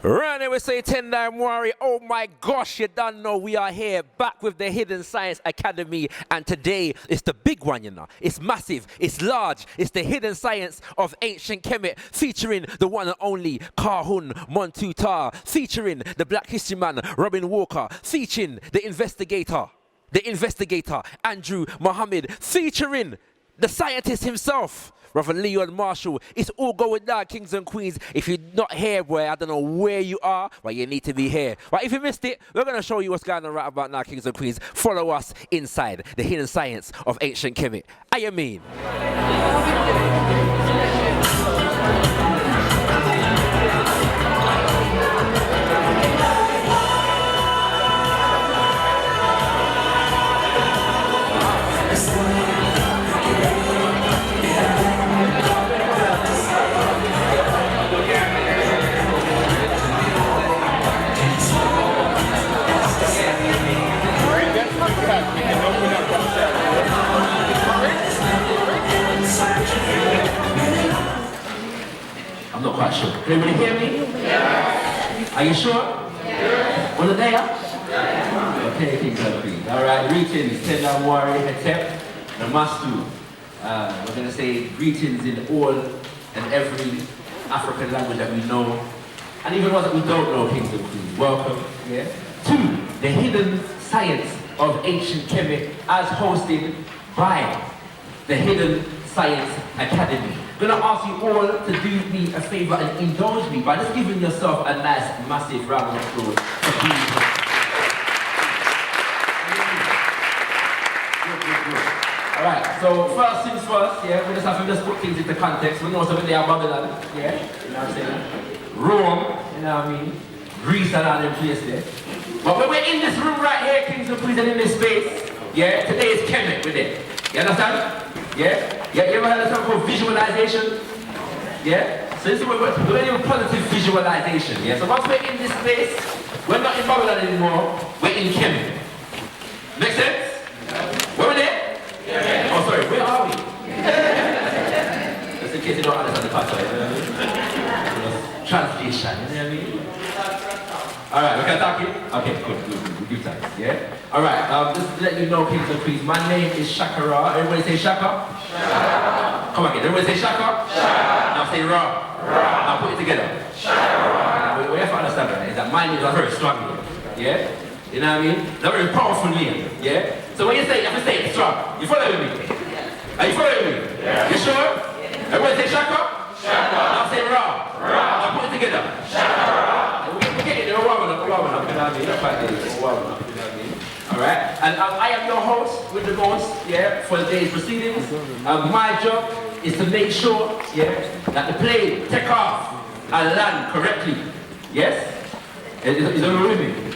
Right, we say 10 Dime Worry. Oh my gosh, you don't know we are here back with the Hidden Science Academy, and today it's the big one, you know. It's massive, it's large, it's the Hidden Science of Ancient Kemet, featuring the one and only Kahun, Montu, featuring the Black History Man, Robin Walker, featuring the Investigator, Andrew Mohammed, featuring the scientist himself, Reverend Leon Marshall. It's all going down, kings and queens. If you're not here, boy, I don't know where you are, but you need to be here. Right, if you missed it, we're going to show you what's going on right about now, kings and queens. Follow us inside the Hidden Science of Ancient Kemet. I mean. I'm not quite sure. Can everybody hear me? Yeah. Are you sure? Yeah. On the day up? Yeah. Okay, kings and queens. Alright, greetings, 10 Dime Worry, Hetep, Namastu. We're going to say greetings in all and every African language that we know, and even ones that we don't know, kings and queens. Welcome, yeah, to the Hidden Science of Ancient Kemet, as hosted by the Hidden Science Academy. I'm going to ask you all to do me a favor and indulge me by just giving yourself a nice, massive round of applause for being here. Good. Alright, so first things first, yeah, we just have to just put things into context. We know something they are Babylon, yeah, you know what I'm saying? Rome, you know what I mean? Greece and all them places there. But when we're in this room right here, kings and queens, and in this space, yeah, today is Kemet with it. You understand? Yeah? You ever heard of something called visualization? Yeah? So this is what we're doing, positive visualization. Yeah? So once we're in this space, we're not in Babylon anymore, we're in Kemet. Make sense? Where we there? Yeah. Oh, sorry, where are we? Just in case you don't understand the pattern, you know what I mean? Translation, you know what I mean? Alright, we can talk it? Okay, good. Give thanks, yeah? Alright, just to let you know, kings and queens, my name is Shakara. Everybody say Shaka? Shaka. Come again, everybody say Shaka? Shaka. Now say Ra. Ra. Now put it together. Shaka. We have to understand that, is that my names are very strong, yeah? You know what I mean? They're very powerful name, yeah? So when you say, you have to say it strong. You following me? Are you following me? Yeah. You sure? Everybody say Shaka? Shaka. Now say Ra. Ra. Now put it together. Shaka. We're warming up, you know what I mean? We're warming up, you know what I mean? Alright? And I am your host with the ghost, yeah, for the day's proceedings. My job is to make sure, yeah, that the plane take off and land correctly. Yes? Is everyone with me?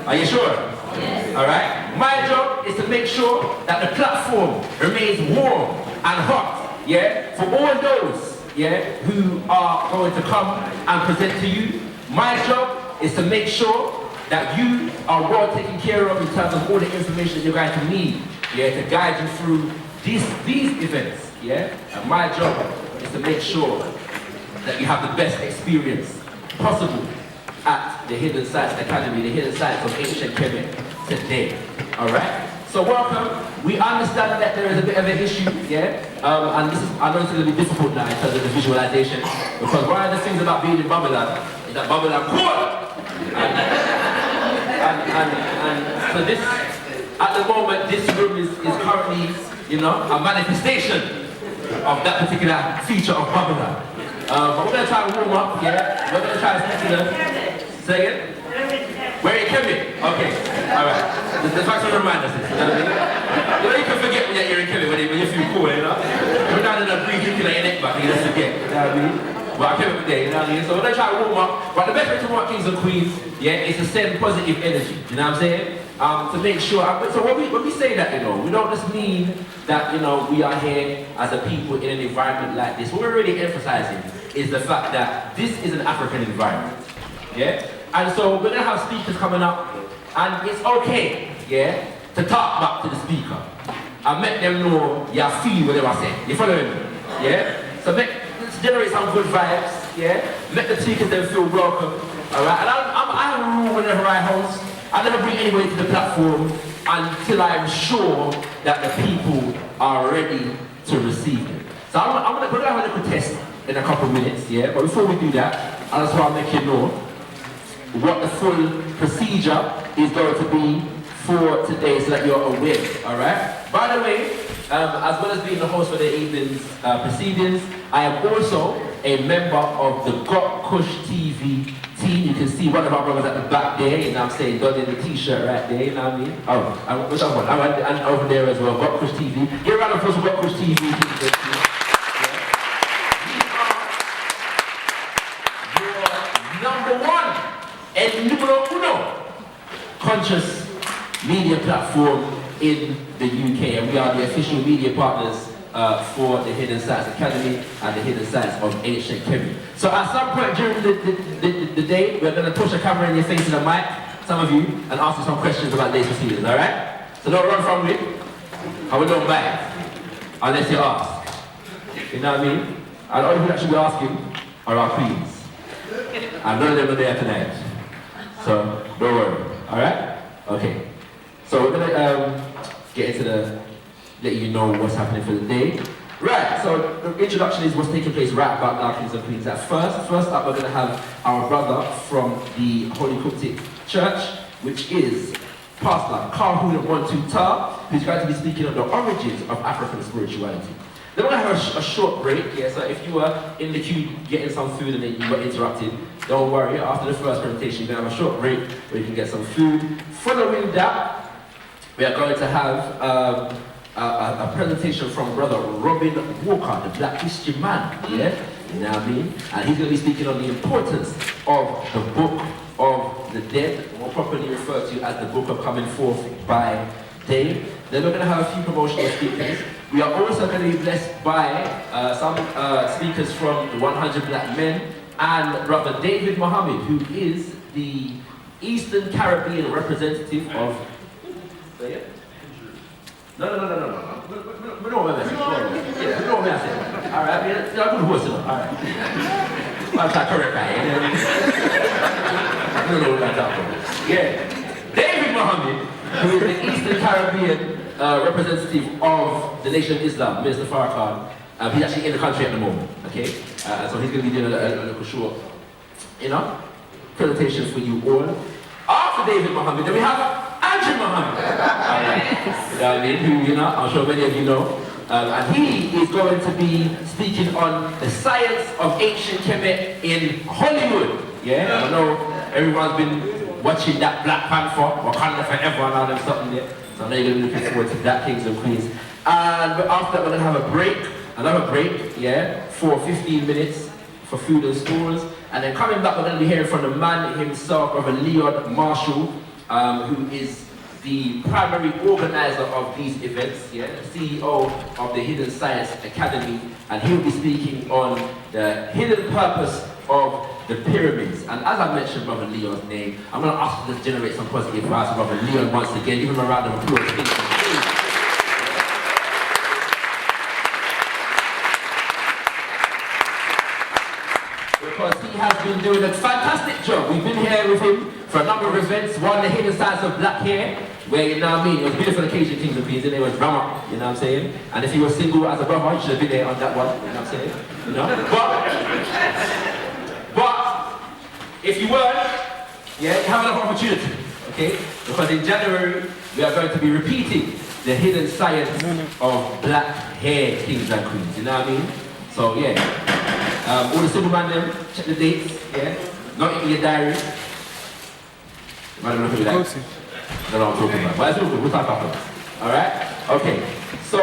Are you sure? Yes. Alright? My job is to make sure that the platform remains warm and hot, yeah, for all those, yeah, who are going to come and present to you. My job is to make sure that you are well taken care of in terms of all the information that you're going to need, yeah, to guide you through these events, yeah? And my job is to make sure that you have the best experience possible at the Hidden Science Academy, the Hidden Science of Ancient Kemet today, alright? So welcome. We understand that there is a bit of an issue, yeah? And this is, I know it's going to be difficult now in terms of the visualization, because one of the things about being in Babylon is that Babylon cool! And so this, at the moment, this room is currently, you know, a manifestation of that particular feature of Babylon. But we're going to try and warm up, yeah? We're going to try and stick to the... Say it? Where you Kemet? Okay, alright. The facts will remind us, you know what I mean? You know, you can forget when you're in Kemet, when you feel cool, you know? You're down in a breeze, looking at your neck back, and you just forget, you know what I mean? But I came up today, you know what I mean? So we're going to try to warm up. But the best way to warm up, kings and queens, yeah, is to send positive energy. You know what I'm saying? To make sure. So when we say that, you know, we don't just mean that, you know, we are here as a people in an environment like this. What we're really emphasizing is the fact that this is an African environment. Yeah? And so we're going to have speakers coming up, and it's okay, yeah, to talk back to the speaker and make them know you feel what they were saying. You following me? Yeah? So let's generate some good vibes, yeah? Let the speakers then feel welcome, all right? And I have a rule whenever I host. I never bring anybody to the platform until I'm sure that the people are ready to receive them. So we're going to have a little test in a couple of minutes, yeah? But before we do that, I just want to make you know what the full procedure is going to be for today so that you're aware, all right? By the way, as well as being the host for the evening's proceedings, I am also a member of the Got TV team. You can see one of our brothers at the back there, you know what I'm saying, done in the t-shirt right there, you know what I mean? Oh, which other one? And over there as well, Got TV. Give a round of applause for Got TV. Your number one, el numero uno, conscious media platform in the UK, and we are the official media partners for the Hidden Science Academy and the Hidden Science of Ancient Kemet. So at some point during the day, we're going to push a camera in your face and a mic, some of you, and ask you some questions about today's proceedings, all right? So don't run from me, and we don't bite, unless you ask. You know what I mean? And all you that should be asking are our queens. And none of them are there tonight. So don't worry, all right? Okay. So we're gonna get into let you know what's happening for the day. Right, so the introduction is what's taking place right about now, kings and queens. First up, we're gonna have our brother from the Holy Coptic Church, which is Pastor Kahun and Montu, who's going to be speaking on the origins of African spirituality. Then we're gonna have a short break, yeah, so if you were in the queue getting some food and then you got interrupted, don't worry, after the first presentation, you're gonna have a short break where you can get some food. Following that, we are going to have a presentation from Brother Robin Walker, the Black Christian man, yeah? You know what I mean? And he's going to be speaking on the importance of the Book of the Dead, more properly referred to as the Book of Coming Forth by Day. Then we're going to have a few promotional speakers. We are also going to be blessed by some speakers from the 100 Black Men and Brother David Mohammed, who is the Eastern Caribbean representative of... Yeah? No. We know what I'm saying. Yeah, we know what I'm saying. All right, you're a good horse, all right. I'll try to correct that. I don't know what I'm talking about. Yeah. David Mohammed, who is the Eastern Caribbean representative of the Nation of Islam, Minister Farrakhan. He's actually in the country at the moment, okay? So he's going to be doing a little short, presentation for you all. After David Mohammed, then we have Andrew Mohammed, who I'm sure many of you know, and he is going to be speaking on the science of ancient Kemet in Hollywood. Yeah, I know everyone's been watching that Black Panther, Wakanda Forever, and all them something there. So I know you're going to be looking forward to that, kings and queens. And after that, we're going to have a break, another break, yeah, for 15 minutes for food and stores. And then coming back, we're going to be hearing from the man himself, Brother Leon Marshall, who is the primary organizer of these events, yeah, the CEO of the Hidden Science Academy, and he'll be speaking on the hidden purpose of the pyramids. And as I mentioned Brother Leon's name, I'm going to ask him to generate some positive vibes for Brother Leon once again. Give him a round of applause. Because he has been doing a fantastic job. We've been here with him for a number of events. One, the Hidden Science of Black Hair, where, you know what I mean, it was a beautiful occasion, kings and queens, and it was drama, you know what I'm saying? And if he was single as a brother, you should have been there on that one, you know what I'm saying? You know? But if you weren't, yeah, you have another opportunity, okay? Because in January, we are going to be repeating the Hidden Science of Black Hair, kings and queens, you know what I mean? So, yeah. All the single man them, check the dates, yeah? Not in your diary. I don't know who that is. I don't know what I'm talking about. But it's good, we'll talk about that. Alright? Okay. So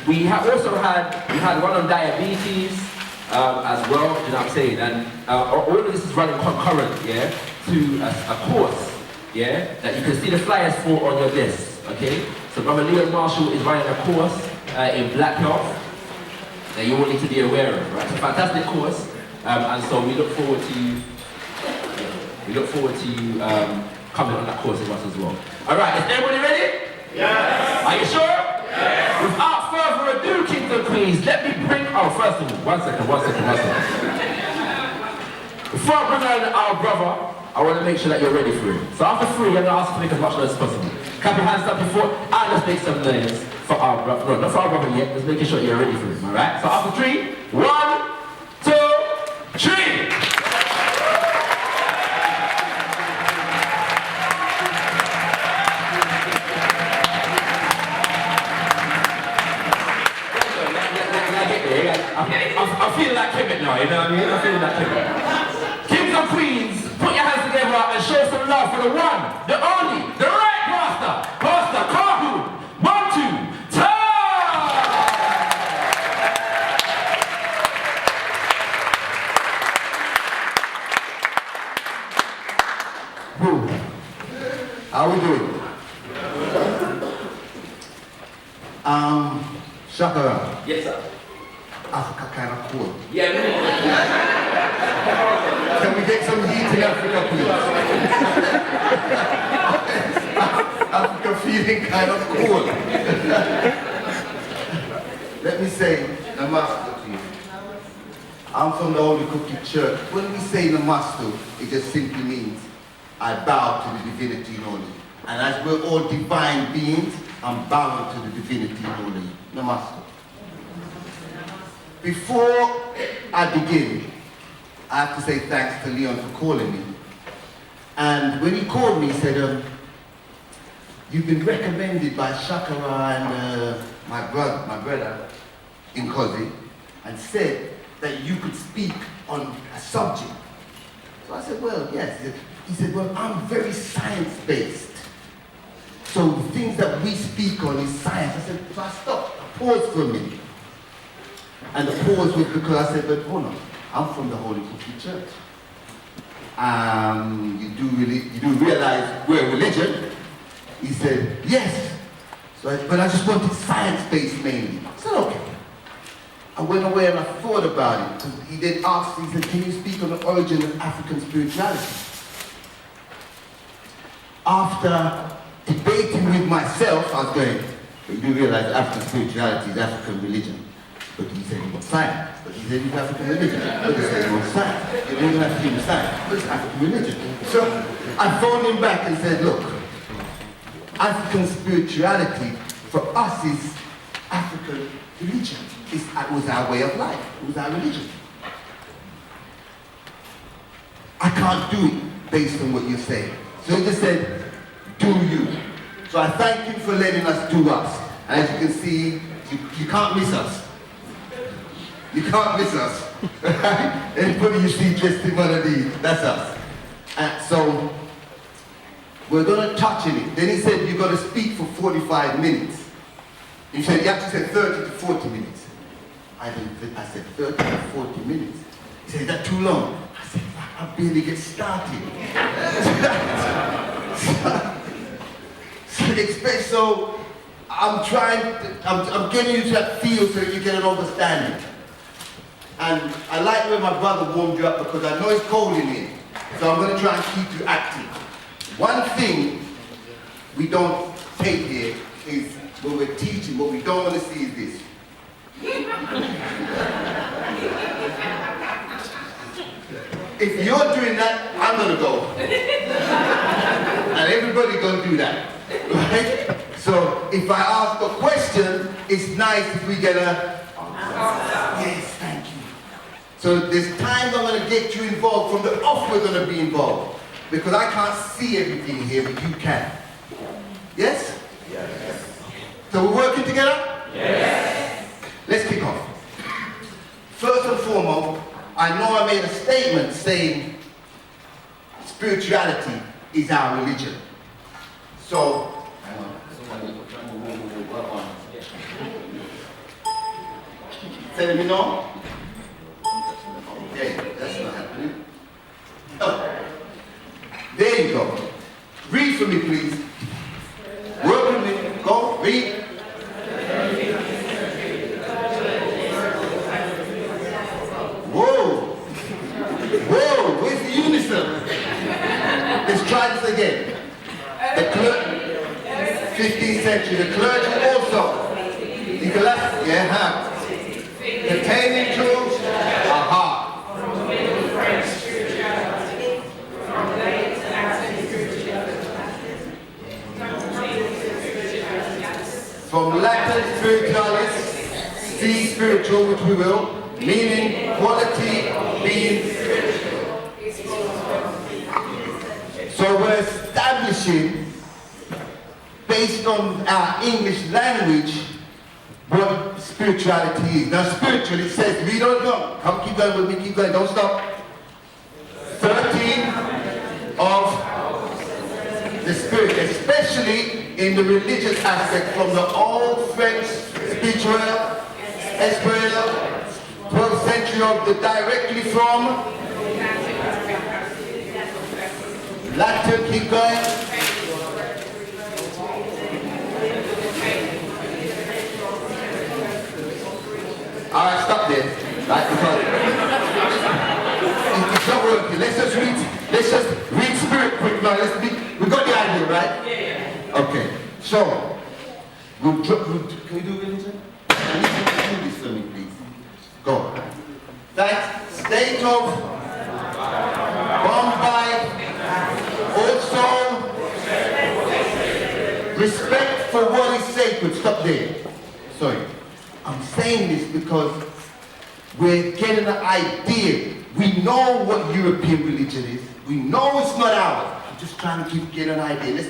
we also had one on diabetes as well, you know what I'm saying? And all of this is running concurrent, yeah, to a course, yeah, that you can see the flyers for on your desk. Okay? So Brother Leon Marshall is running a course in Black Health that you all need to be aware of, right? It's a fantastic course, and so we look forward to you coming on that course with us as well. All right, is everybody ready? Yes. Are you sure? Yes. Without further ado, kings and queens, let me bring. Oh, first of all, one second. before I bring on our brother, I want to make sure that you're ready for it. So after 3, I'm going to ask you to make as much noise as possible. Clap your hands up before, and let's make some noise for our brother. No, not for our brother yet, just making sure you're ready for him, alright? So after 3, 1, 2, 3! I'm feeling like Kemet now, you know what I mean? I'm feeling like Kemet. Kings and queens, put your hands together and show some love for the one, the only, the right pastor, Pastor Kahun, Montu, How we doing? Shakara. Yes, sir. Africa kind of cool. Yeah, Can we get some heat in Africa, please? Africa feeling kind of cool. Let me say, Namaste to you. I'm from the Holy Cookie Church. When we say Namaste, it just simply means I bow to the divinity only. And as we're all divine beings, I'm bowing to the divinity only. Namaste. Before I begin, I have to say thanks to Leon for calling me. And when he called me, he said, you've been recommended by Shakara and my brother in Kozi, and said that you could speak on a subject. So I said, well, yes. He said, well, I'm very science-based. So the things that we speak on is science. I said, so I stopped, I paused for a minute. And the pause was because I said, but hold on, I'm from the Holy Cookie Church. You do realize we're a religion? He said, yes. But I just wanted science-based mainly. I said, okay. I went away and I thought about it. He then asked, he said, can you speak on the origin of African spirituality? After debating with myself, I was going, but you do realize African spirituality is African religion. But he said it was science. But he said it was African religion. But he said it was science. It didn't have to be science, but it's African religion. So I phoned him back and said, look, African spirituality for us is African religion. It was our way of life. It was our religion. I can't do it based on what you say. So he just said, do you. So I thank you for letting us do us. And as you can see, you can't miss us. You can't miss us. Anybody you see dressed in one of these, that's us. So we're going to touch on it. Then he said, you've got to speak for 45 minutes. He said, you have to say 30 to 40 minutes. I said, 30 to 40 minutes. He said, is that too long? I said, I barely get started. So I'm getting you to that feel so that you get an understanding. And I like when my brother warmed you up because I know it's cold in here. So I'm going to try and keep you active. One thing we don't take here is when we're teaching, what we don't want to see is this. If you're doing that, I'm going to go. And everybody's going to do that. Right? So if I ask a question, it's nice if we get a yes, thank you. So there's times I'm going to get you involved. From the off, we're going to be involved. Because I can't see everything here, but you can. Yes? Yes. So we're working together? Yes. Let's kick off. First and foremost, I know I made a statement saying spirituality is our religion. So, hang on. Say let me know. Okay, that's not happening. Oh. There you go. Read for me, please. Work with me. Go, read. Whoa. Whoa, where's the unison? Let's try this again. The clergy, 15th century, the clergy also. Yeah, Pertaining to, aha. Latin spiritualis, see spiritual, which we will, meaning quality, being spiritual. So we're establishing, based on our English language, what spirituality is. Now spiritual, it says, read on, come keep going with me, keep going, don't stop. 13 of the spirit, especially in the religious aspect, from the old French spiritual, 12th century of the directly from Latin, keep going. Alright, stop there. Right, because it's not working. Let's just read spirit quick now. We got the idea, right? Yeah. Okay. So, can we do religion? Can you do this for me, please? Go. That state of Bombay, also respect for what is sacred. Stop there. Sorry. I'm saying this because we're getting an idea. We know what European religion is. We know it's not ours. I'm just trying to get an idea.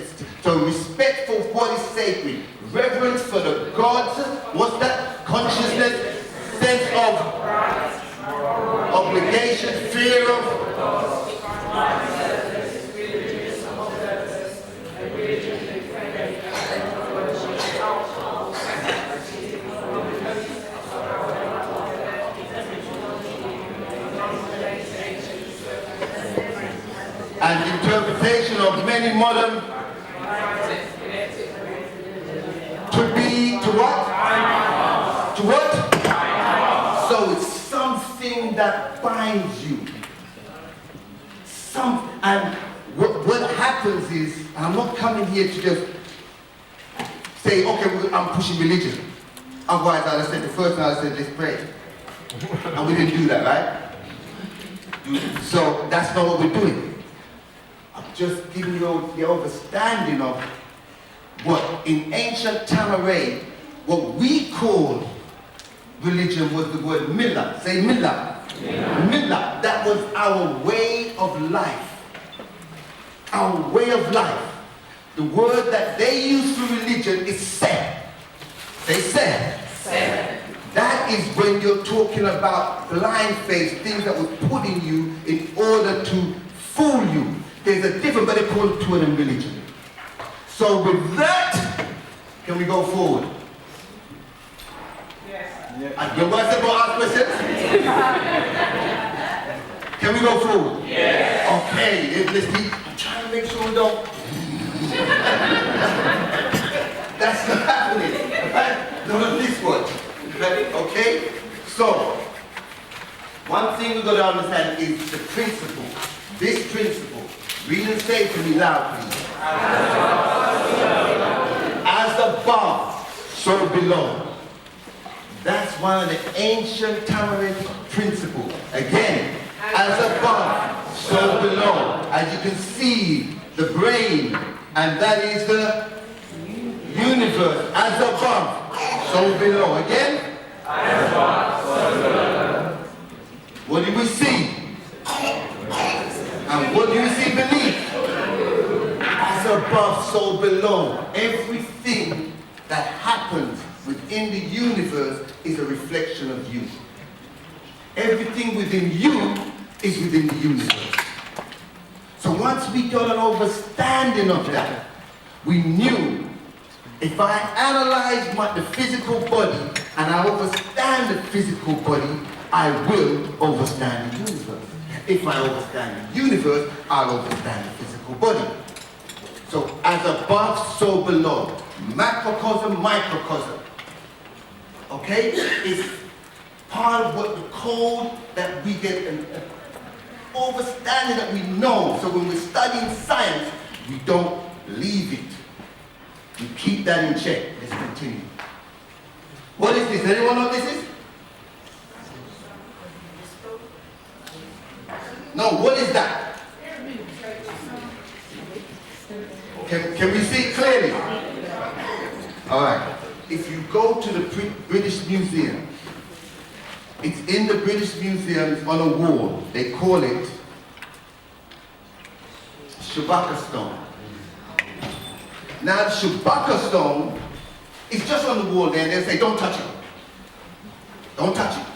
So respect for what is sacred. Reverence for the gods. What's that? Consciousness. Sense of obligation. Fear of. And interpretation of many modern to be to what? To what? So it's something that binds you. And what happens is, I'm not coming here to just say, okay, I'm pushing religion. Otherwise I'd have said the first thing I said, let's pray. And we didn't do that, right? So that's not what we're doing. I'm just giving you the understanding of what in ancient Tamaray, what we called religion was the word millah. Say millah. Millah. That was our way of life. Our way of life. The word that they use for religion is seh. They said. That is when you're talking about blind faith, things that was put in you in order to fool you. There's a difference, but they call it to an religion. So with that, can we go forward? Yes. You want to ask questions? Can we go forward? Yes. Okay, I'm trying to make sure we don't. That's not happening. Right? No, this one. Okay? So, one thing we've got to understand is the principle. This principle. Read and say to me loud, please. As above, so below. That's one of the ancient Tamaric principles. Again, as above, so below. As you can see, the brain, and that is the universe. As above, so below. Again? As above, so below. What do we see? And what do you see beneath? As above, so below. Everything that happens within the universe is a reflection of you. Everything within you is within the universe. So once we got an understanding of that, we knew if I analyze the physical body and I understand the physical body, I will understand the universe. If I understand the universe, I'll understand the physical body. So as above, so below. Macrocosm, microcosm. Okay? It's part of what the code that we get, an understanding that we know. So when we're studying science, we don't leave it. We keep that in check. Let's continue. What is this? Anyone know what this is? No, what is that? Can we see it clearly? All right. if you go to the British Museum, it's in the British Museum, it's on a wall. They call it Shabaka Stone. Now, the Shabaka Stone is just on the wall there, and they say, don't touch it. Don't touch it.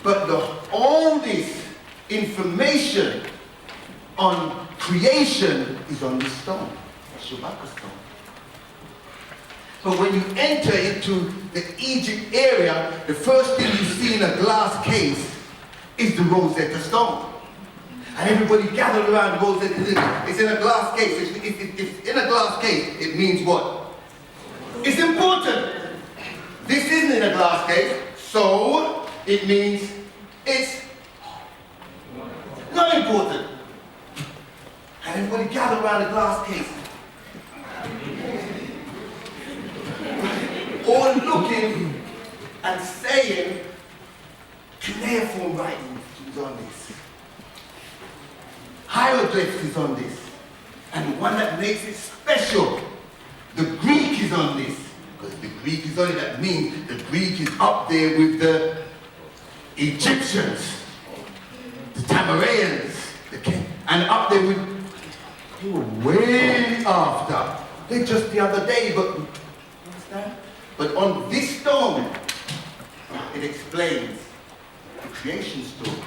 But the oldest information on creation is on this stone, Shabaka Stone. But when you enter into the Egypt area, the first thing you see in a glass case is the Rosetta Stone. And everybody gathered around the Rosetta. It's in a glass case. If it's in a glass case, it means what? It's important. This isn't in a glass case, so it means it's not important. And everybody gathered around the glass case. All looking and saying, cuneiform writing is on this. Hieroglyphs is on this. And the one that makes it special, the Greek is on this. Because the Greek is on it, that means the Greek is up there with the Egyptians, the Tamarians, and up there with, they were way after. They just the other day, but, understand? But on this stone, it explains the creation story.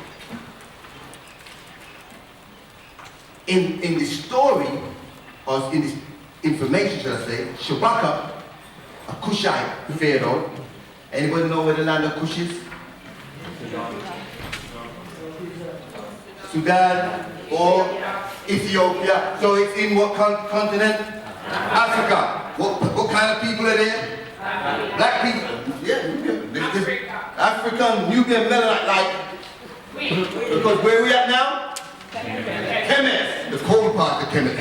In this story, or in this information, should I say, Shabaka, a Cushite pharaoh. Anybody know where the land of Cush is? Sudan or Ethiopia. So it's in what continent? Africa. What kind of people are there? Black people. Yeah, Nubian. African, Nubian, Mennonite, like. Because where are we at now? Kemet. The cold part of Kemet.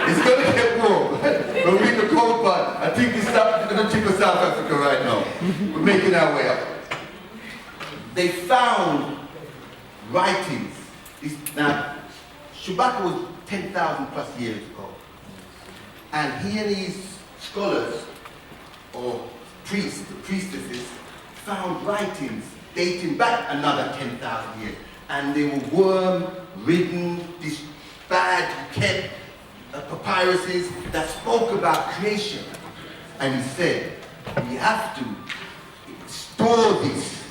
It's going to get warm. But we're in the cold part. I think it's the tip of South Africa right now. We're making our way up. They found writings. Now, Shabaka was 10,000 plus years ago. And he and his scholars, or priests, priestesses, found writings dating back another 10,000 years. And they were worm-ridden, this bad kept papyruses that spoke about creation. And he said, we have to store this.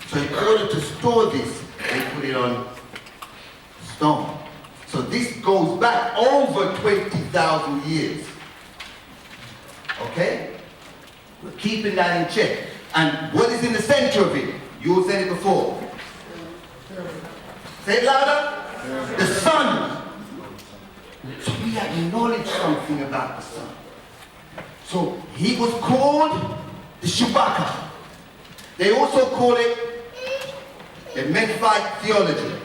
So in order to store this, they put it on stone. So this goes back over 20,000 years. Okay? We're keeping that in check. And what is in the center of it? You said it before. Say it louder. The sun. So we acknowledge something about the sun. So he was called the Shabaka. They also call it the Memphite theology,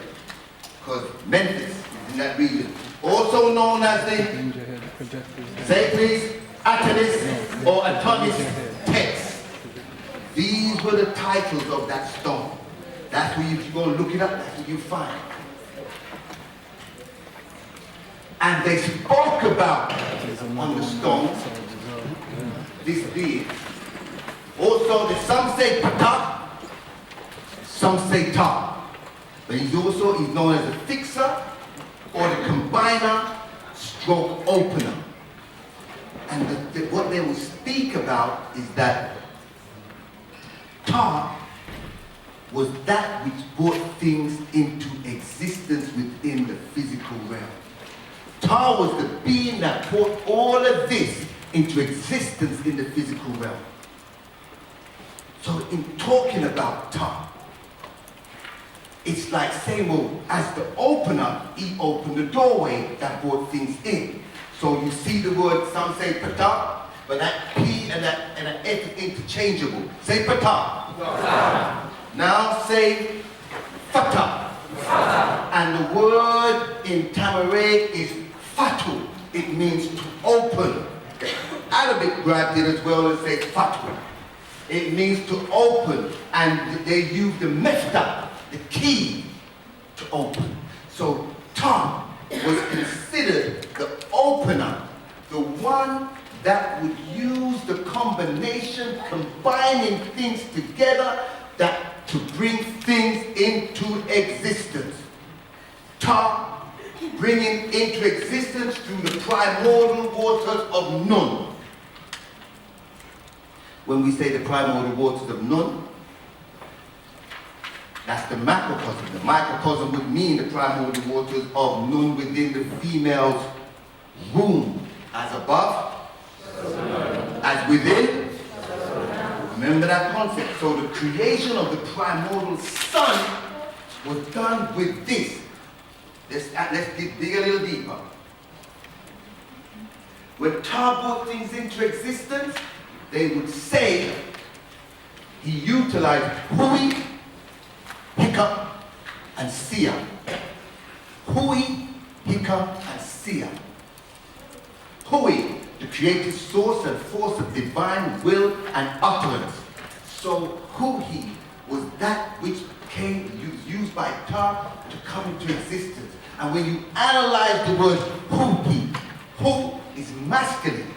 because Memphis is in that region. Also known as the, say please, Athanis or Atonis text. These were the titles of that stone. That's where you go look it up, that's what you find. And they spoke about on the stone this being. Also, some say Pata, some say Ta. But he's known as the fixer or the combiner stroke opener. And what they will speak about is that Ta was that which brought things into existence within the physical realm. Ta was the being that brought all of this into existence in the physical realm. So in talking about Ta, it's like saying, well, as the opener, he opened the doorway that brought things in. So you see the word, some say Pata, but that P and that F is interchangeable. Say Pata. Now say Fata. And the word in Tamaric is Fatu. It means to open. Arabic grabbed it as well and says Fatu. It means to open, and they use the mefta, the key, to open. So Ta was considered the into existence. Ta, bringing into existence through the primordial waters of Nun. When we say the primordial waters of Nun, that's the macrocosm. The microcosm would mean the primordial waters of Nun within the female's womb. As above, as within. Remember that concept. So the creation of the primordial sun was done with this. Let's dig a little deeper. When Ta brought things into existence, they would say he utilized Hui, Hiccup, and Sia. Hui, Hiccup, and Sia. Hui, the creative source and force of divine will and utterance. So Hui was that which used by Ta to come into existence. And when you analyze the word Hui, Hu is masculine,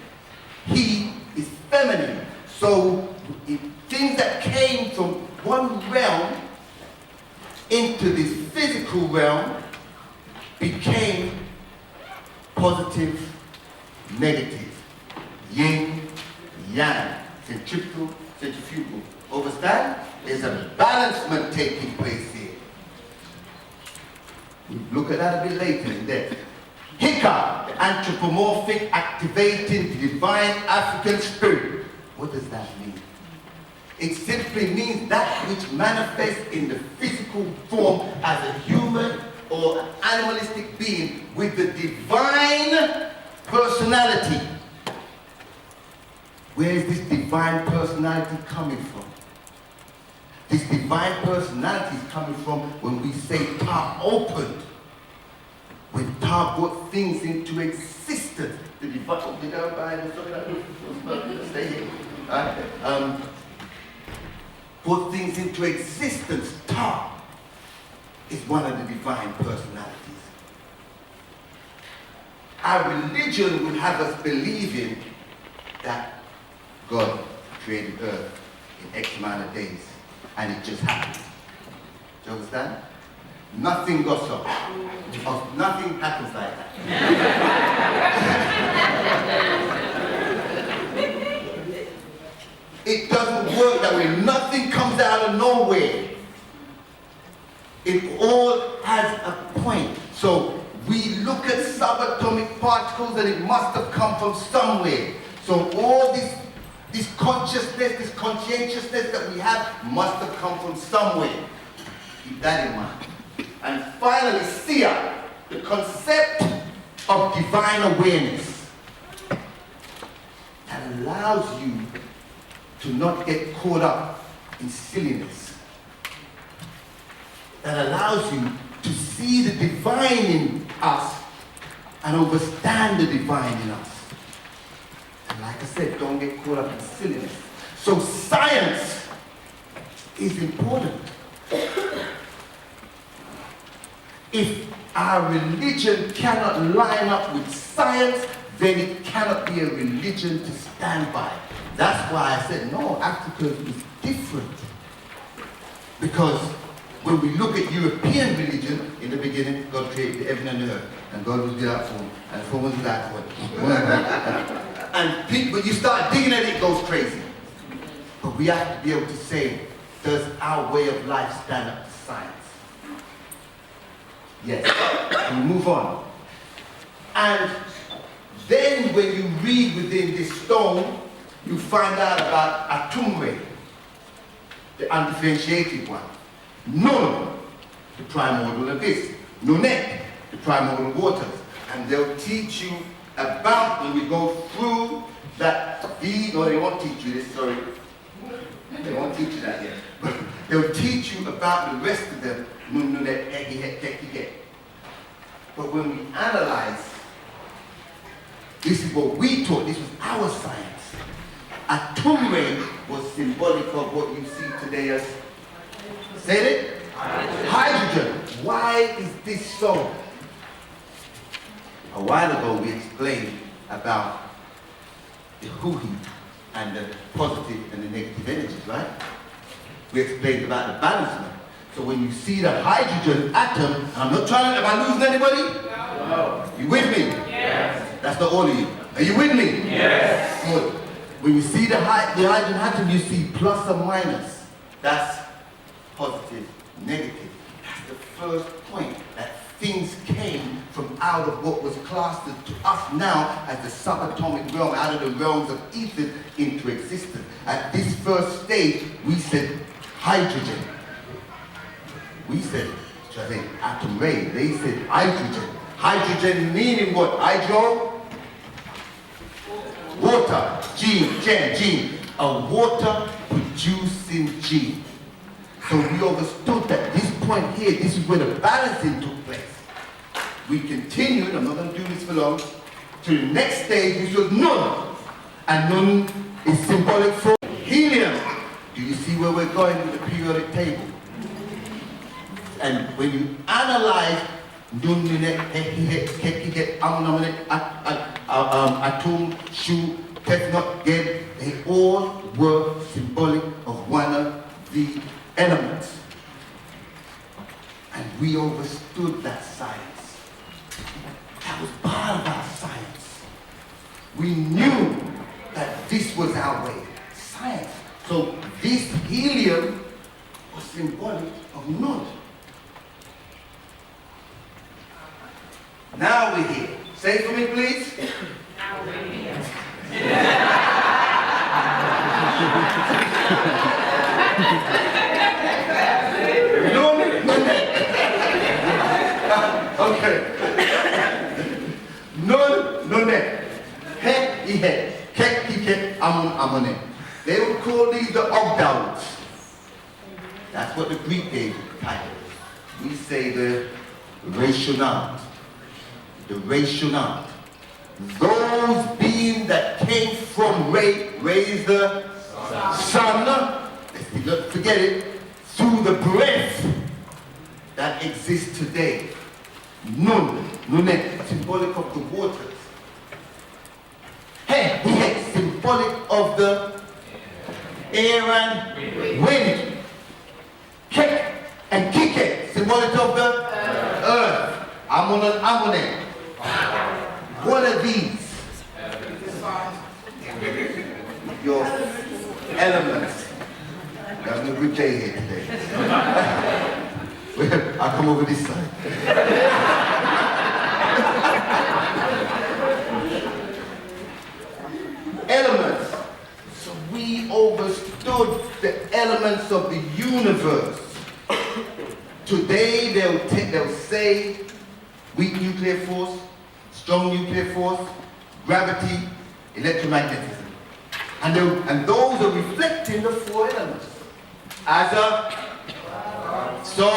He is feminine. So things that came from one realm into this physical realm became positive, negative, yin, yang, centrifugal. Understand? There's a balancement taking place here. We'll look at that a bit later in depth. Hika, the anthropomorphic, activating the divine African spirit. What does that mean? It simply means that which manifests in the physical form as a human or an animalistic being with the divine personality. Where is this divine personality coming from? This divine personality is coming from when we say Ta opened. When Ta brought things into existence. The divine, stay here. Brought things into existence. Ta is one of the divine personalities. Our religion would have us believing that God created earth in X amount of days and it just happened. Do you understand? Nothing goes so. Nothing happens like that. It doesn't work that way. Nothing comes out of nowhere. It all has a point. So we look at subatomic particles and it must have come from somewhere. So all this consciousness, this conscientiousness that we have must have come from somewhere. Keep that in mind. And finally, Sia, the concept of divine awareness that allows you to not get caught up in silliness. That allows you to see the divine in us and understand the divine in us. And like I said, don't get caught up in silliness. So science is important. If our religion cannot line up with science, then it cannot be a religion to stand by. That's why I said, no, Africa is different. Because when we look at European religion, in the beginning, God created heaven and earth, and God was without form, and form was without void. And people, you start digging at it, it goes crazy. But we have to be able to say, does our way of life stand up to science? Yes. We move on. And then when you read within this stone, you find out about Atumwe, the undifferentiated one. Nun, the primordial abyss. Nunet, the primordial waters. And they'll teach you about, when we go through that, no, they won't teach you this, sorry. They won't teach you that yet. But they'll teach you about the rest of them. Nunet, Egihet. But when we analyze, this is what we taught, this was our science. Atumwe was symbolic of what you see today as, say it? Hydrogen. Why is this so? A while ago we explained about the Hui and the positive and the negative energies, right? We explained about the balancement. So when you see the hydrogen atom, and I'm not trying to, am I losing anybody? No. You with me? Yes. That's not all of you. Are you with me? Yes. Good. When you see the hydrogen atom, you see plus or minus. That's positive, negative. That's the first point, that things came from out of what was classed to us now as the subatomic realm, out of the realms of ether into existence. At this first stage, we said hydrogen. We said, I think, atom ray. They said hydrogen. Hydrogen meaning what? Hydro? Water. Gene. A water-producing gene. So we understood that this point here, this is where the balancing took place. We continued, I'm not going to do this for long, to the next stage, which was none. And none is symbolic for helium. Do you see where we're going with the periodic table? And when you analyze atom, shu, tefnot, ged, they all were symbolic of one of the elements. And we understood that science. That was part of our science. We knew that this was our way. Science. So this helium was symbolic of none. Now we're here. Say it for me, please. Now we're here. Okay. None. He. Kek, amone. They would call these the Ogdals. That's what the Greek gave the title. We say the rationale. The rationale. Those beings that came from Ray is the sun. Let's not forget it. Through the breath that exists today. None, symbolic of the waters. He, symbolic of the air and wind. Kek and kike, symbolic of the earth. Amone. What are these? Your elements. You're having a good day here today. I'll come over this side. Elements. So we understood the elements of the universe. Today they'll say weak nuclear force, strong nuclear force, gravity, electromagnetism. And those are reflecting the four elements. So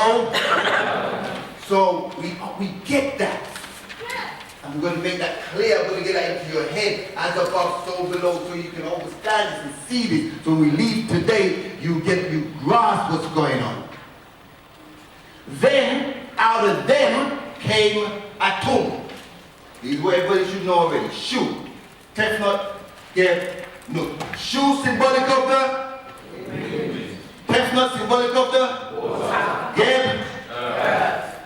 we get that. I'm going to make that clear. I'm going to get that into your head. As above, so below, so you can understand this and see this. So when we leave today, you grasp what's going on. Then, out of them came atom. These are what everybody should know already. Shu, tefnot, geb, nut. Shu, symbolic of the tefnot, symbolic of the geb,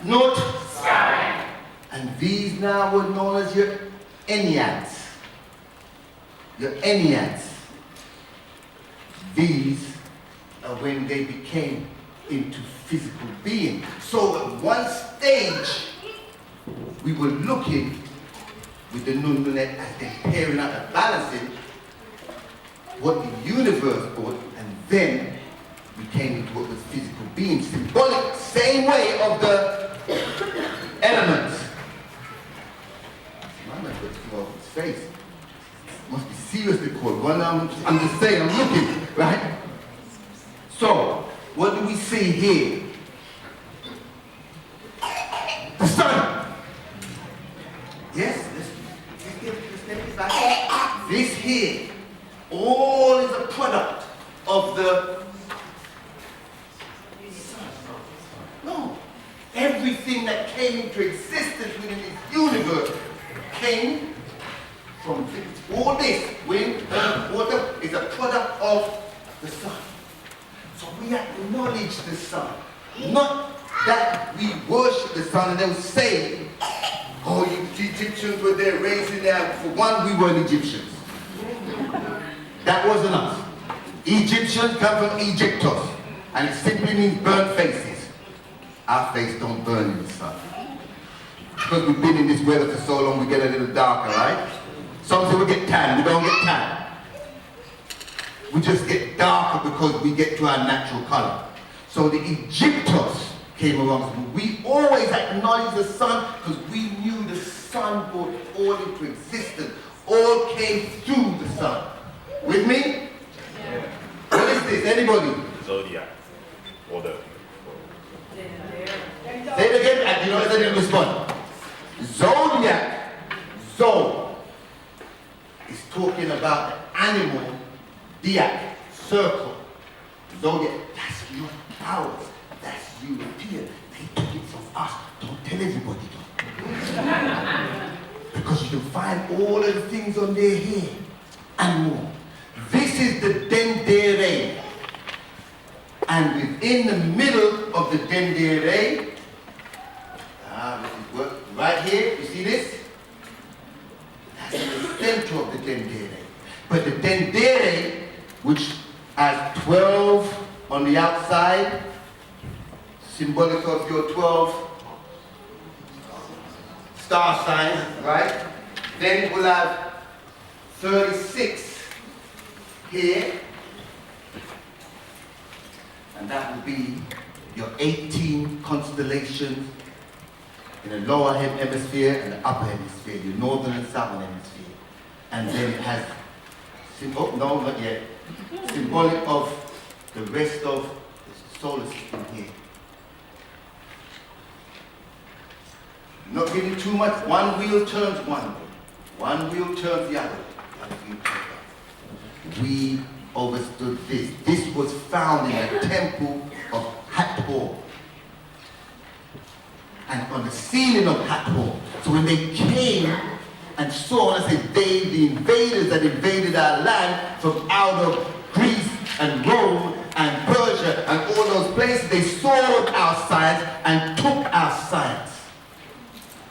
nut, sky. And these now were known as your enyads. Your enyads. These are when they became into physical being. So at one stage, we were looking with the Nunnunet as they're pairing out and balancing what the universe brought, and then we came into what was physical being. Symbolic, same way of the elements. I'm not going to come off his face. Must be seriously called. One, I'm just saying, I'm looking, right? So, what do we see here? The sun. Yes, let's take it back. This here, all is a product of the sun. No. Everything that came into existence within this universe came from all this. Wind, earth, water is a product of the sun. So we acknowledge the sun. Not that we worship the sun and they'll say, oh, you Egyptians were there raising their... For one, we weren't Egyptians. That wasn't us. Egyptians come from Egyptos, and it simply means burnt faces. Our face don't burn in the sun. Because we've been in this weather for so long, we get a little darker, right? Some say we get tan, we don't get tan. We just get darker because we get to our natural color. So the Egyptos came along. We always acknowledge the sun because we knew the sun brought all into existence. All came through the sun. With me? Yeah. What is this? Anybody? Zodiac. Order. Say it again, and you know I didn't respond. Zodiac, Zo, is talking about the animal, diac, circle. Zodiac, that's not ours, that's European. They took it from us. Don't tell everybody though. Because you can find all of the things on their hair and more. This is the Dendere. And within the middle of the Dendere, right here, you see this? That's in the center of the Dendere. But the Dendere, which has 12 on the outside, symbolic of your 12 star signs, right? Then we'll have 36 here. And that will be your 18 constellations in the lower hemisphere and the upper hemisphere, your northern and southern hemisphere. And then it has, oh, no, not yet, symbolic of the rest of the solar system here. Not getting too much. One wheel turns one way. One wheel turns the other way. One wheel turns the other way. We understood this. This was found in the temple of Hathor. And on the ceiling of Hathor. So when they came and saw, and I said, the invaders that invaded our land from out of Greece and Rome and Persia and all those places, they saw our science and took our science.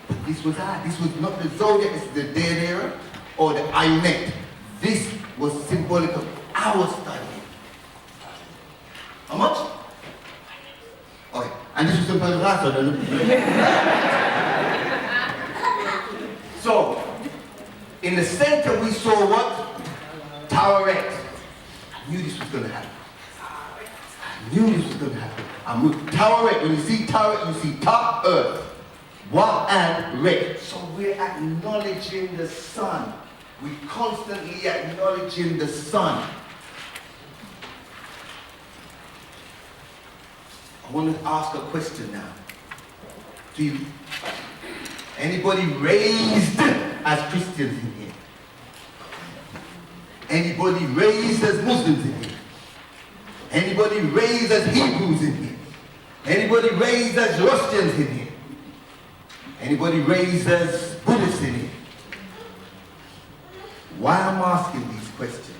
But this was not the zodiac, this is the dead era or the Ionet. This was symbolic of our study. How much? Okay. And this was symbolic of our study. So, in the center we saw what? Taweret. I knew this was going to happen. I knew this was going to happen. Taweret, when you see Taweret, you see top earth. Wa and red. So we're acknowledging the sun. We constantly acknowledging the sun. I want to ask a question now. Do you, anybody raised as Christians in here? Anybody raised as Muslims in here? Anybody raised as Hebrews in here? Anybody raised as Russians in here? Anybody raised as Buddhists in here? Why I'm asking these questions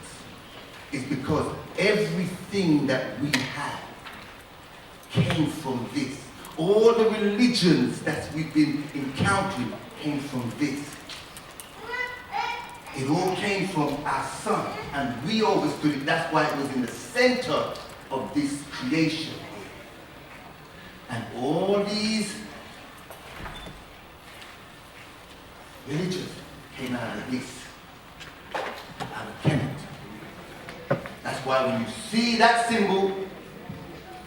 is because everything that we have came from this. All the religions that we've been encountering came from this. It all came from our sun, and we understood it. That's why it was in the center of this creation. And all these religions came out of this, out of Kemet. That's why when you see that symbol,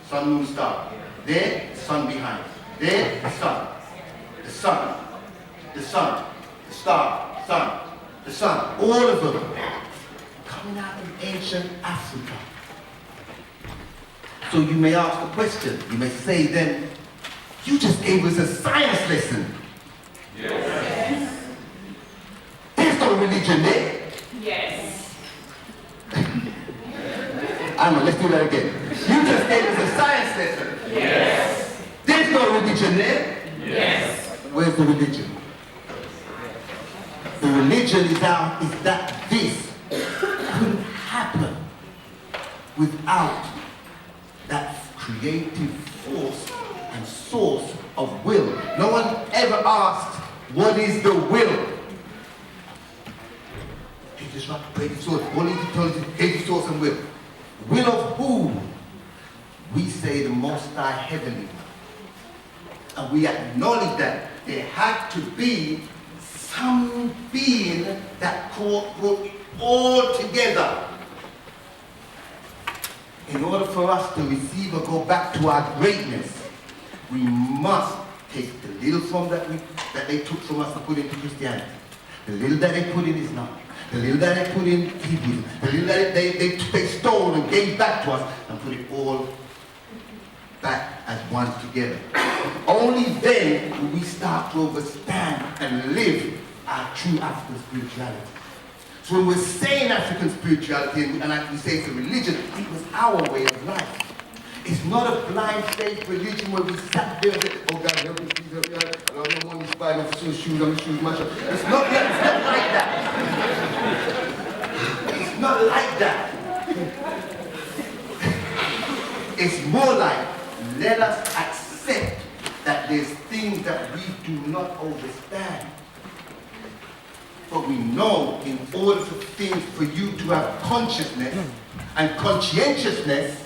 sun, moon, star, there, the sun behind. There, the sun. The sun. The sun. The star. Sun. The sun. All of them coming out of ancient Africa. So you may ask a question. You may say then, you just gave us a science lesson. Yes. There's no religion there. Yes. Let's do that again. You just gave us a science lesson. Yes. There's no religion there. Yes. Where's the religion? The religion is that this couldn't happen without that creative force and source of will. No one ever asked, what is the will? It's just like creative source. All he told us is creative source and will. Will of who? We say the Most High Heavenly One. And we acknowledge that there had to be some being that brought it all together. In order for us to receive or go back to our greatness, we must take the little from that they took from us and put into Christianity, the little that they put in Islam, the little that they put in Hebrew, the little that they stole and gave back to us, and put it all back as one together. Only then will we start to understand and live our true African spirituality. So when we're saying African spirituality, and we say it's a religion, it was our way of life. It's not a blind faith religion where we sat there and said, oh God, help me, please help me out. I don't know money to buy no shoes, I'm shoes, much. It's not like that. It's not like that. It's more like, let us accept that there's things that we do not understand. But we know in order for you to have consciousness and conscientiousness,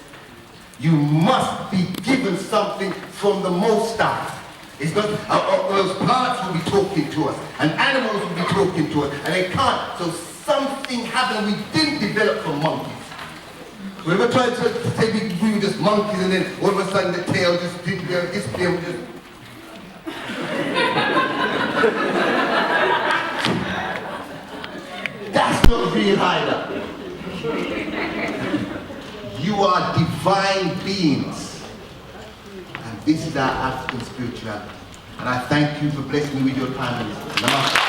you must be given something from the Most High. It's not, those plants will be talking to us, and animals will be talking to us, and they can't. So something happened we didn't develop from monkeys. We ever tried to say we were just monkeys, and then all of a sudden the tail just disappeared. That's not real either. You are divine beings. And this is our African spirituality. And I thank you for blessing me with your time. Namaste.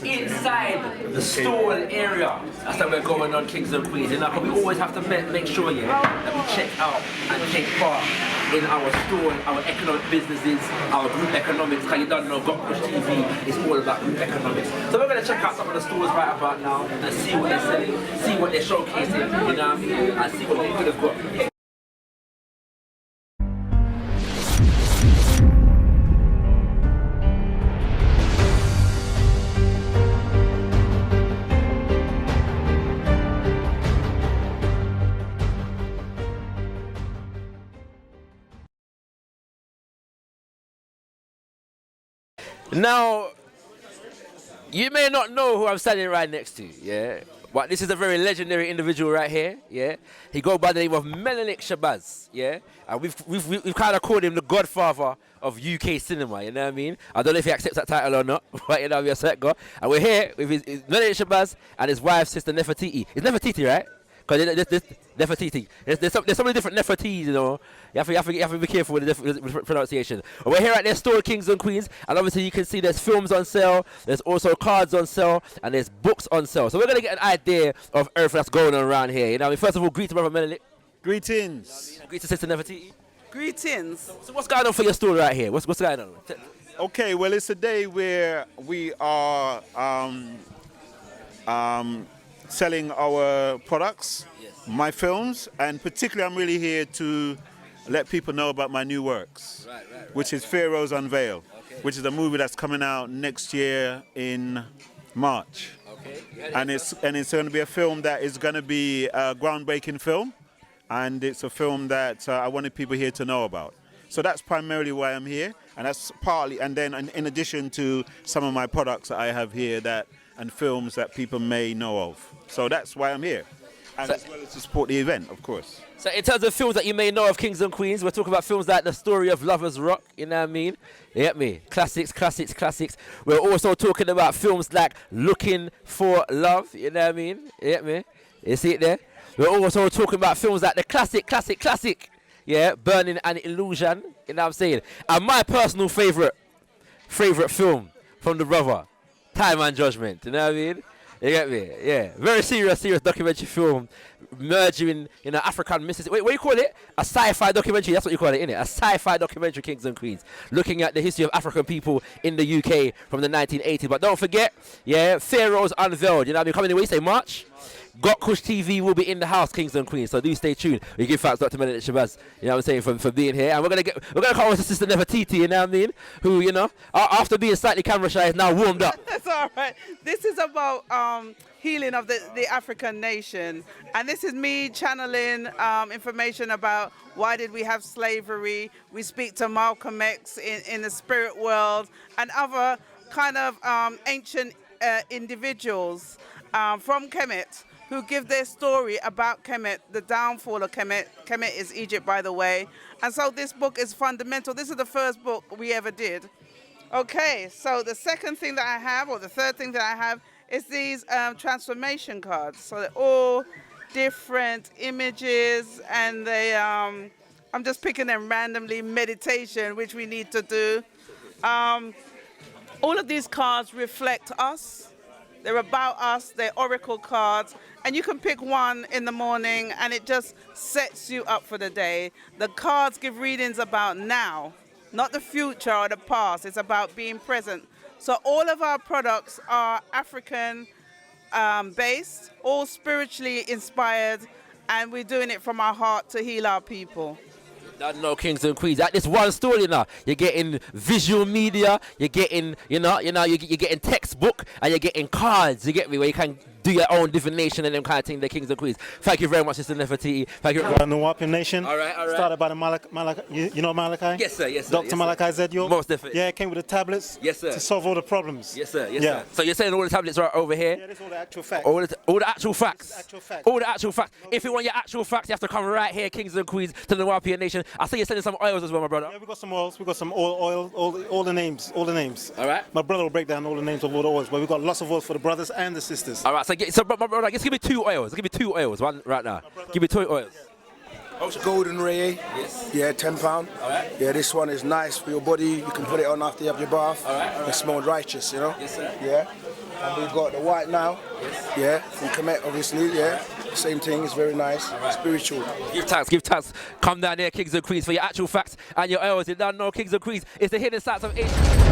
Inside the stall area. That's how we're going on Kings and Queens. You know, we always have to make sure, yeah, that we check out and take part in our stall, our economic businesses, our group economics. Because you don't know, Godfather TV is all about group economics. So we're going to check out some of the stores right about now and see what they're selling, see what they're showcasing, you know what I mean, and see what we could have got. Now, you may not know who I'm standing right next to, yeah? But this is a very legendary individual right here, yeah? He goes by the name of Menelik Shabazz, yeah? And we've kind of called him the Godfather of UK Cinema, you know what I mean? I don't know if he accepts that title or not, but you know, we're set go. And we're here with his Menelik Shabazz and his wife, Sister Nefertiti. It's Nefertiti, right? Because Nefertiti. There's so many different Nefertitis, you know. You have to be careful with the pronunciation. But we're here at their store, Kings and Queens, and obviously you can see there's films on sale, there's also cards on sale, and there's books on sale. So we're going to get an idea of everything that's going on around here. You know, I mean, first of all, greet to Brother Menelik. Greetings. Greet to Sister Nefertiti. Greetings. So what's going on for your store right here? What's going on? Okay, well, it's a day where we are selling our products, my films, and particularly I'm really here to let people know about my new works, which is Pharaoh's Unveil, which is a movie that's coming out next year in March. And it's going to be a film that is going to be a groundbreaking film, and it's a film that I wanted people here to know about. So that's primarily why I'm here, and that's partly, and then in addition to some of my products that I have here and films that people may know of. So that's why I'm here. And as well as to support the event, of course. So in terms of films that you may know of Kings and Queens, we're talking about films like The Story of Lovers Rock, you know what I mean? You get me? Classics. We're also talking about films like Looking for Love, you know what I mean? You get me? You see it there? We're also talking about films like the classic, yeah, Burning an Illusion, you know what I'm saying? And my personal favorite film from the brother, Time and Judgment, you know what I mean? You get me? Yeah. Very serious documentary film merging in an African mysticism. Wait, what do you call it? A sci-fi documentary. That's what you call it, innit? A sci-fi documentary, Kings and Queens. Looking at the history of African people in the UK from the 1980s. But don't forget, yeah, Pharaoh's Unveiled. You know what I mean? Coming in, what you say, March? Got Kush TV will be in the house, Kings and Queens. So do stay tuned. We give thanks Dr. Menet Shabazz, you know what I'm saying, for being here. And we're gonna call us Sister Nefertiti, you know what I mean? Who, you know, after being slightly camera shy, is now warmed up. That's all right. This is about healing of the African nation. And this is me channeling information about why did we have slavery. We speak to Malcolm X in the spirit world and other kind of ancient individuals from Kemet who give their story about Kemet, the downfall of Kemet. Kemet is Egypt, by the way. And so this book is fundamental. This is the first book we ever did. Okay, so the second thing that I have, or the third thing that I have, is these transformation cards. So they're all different images, and they, I'm just picking them randomly. Meditation, which we need to do. All of these cards reflect us. They're about us, they're oracle cards, and you can pick one in the morning and it just sets you up for the day. The cards give readings about now, not the future or the past. It's about being present. So all of our products are African based, all spiritually inspired, and we're doing it from our heart to heal our people. No, Kings and Queens. At this one story now, you're getting visual media, you're getting, you're getting textbook, and you're getting cards. You get me, where you can do your own divination and them kind of thing. The Kings and Queens. Thank you very much, Sister Nefertiti. Thank you. The Wapian Nation. All right. Started by the Malachi. You know Malachi? Yes, sir. Yes, sir. Dr. Yes, Malachi sir. Zedio. Most definitely. Yeah, it came with the tablets. Yes, sir. To solve all the problems. Yes, sir. Yes, sir. So you're saying all the tablets are over here? Yeah, this is all the actual facts. All the actual facts. Actual facts. All the actual facts. If you want your actual facts, you have to come right here, Kings and Queens, to the Wapian Nation. I see you're sending some oils as well, my brother. Yeah, we got some oils. We got some oil, all the names. All the names. All right. My brother will break down all the names of all the oils, but we got lots of oils for the brothers and the sisters. All right. So my brother, just give me 2 oils. Give me 2 oils, one right now. Give me 2 oils. Golden Ray, Yes. yeah, £10. All right. Yeah, this one is nice for your body. You can put it on after you have your bath. All right. It smells righteous, you know. Yes, sir. Yeah. And we've got the white now. Yes. Yeah, from Kemet, obviously. Yeah. Same thing. It's very nice. Spiritual. Give thanks. Come down there, Kings and Queens, for your actual facts and your oils. You don't know, Kings and Queens. It's the hidden science of Asia.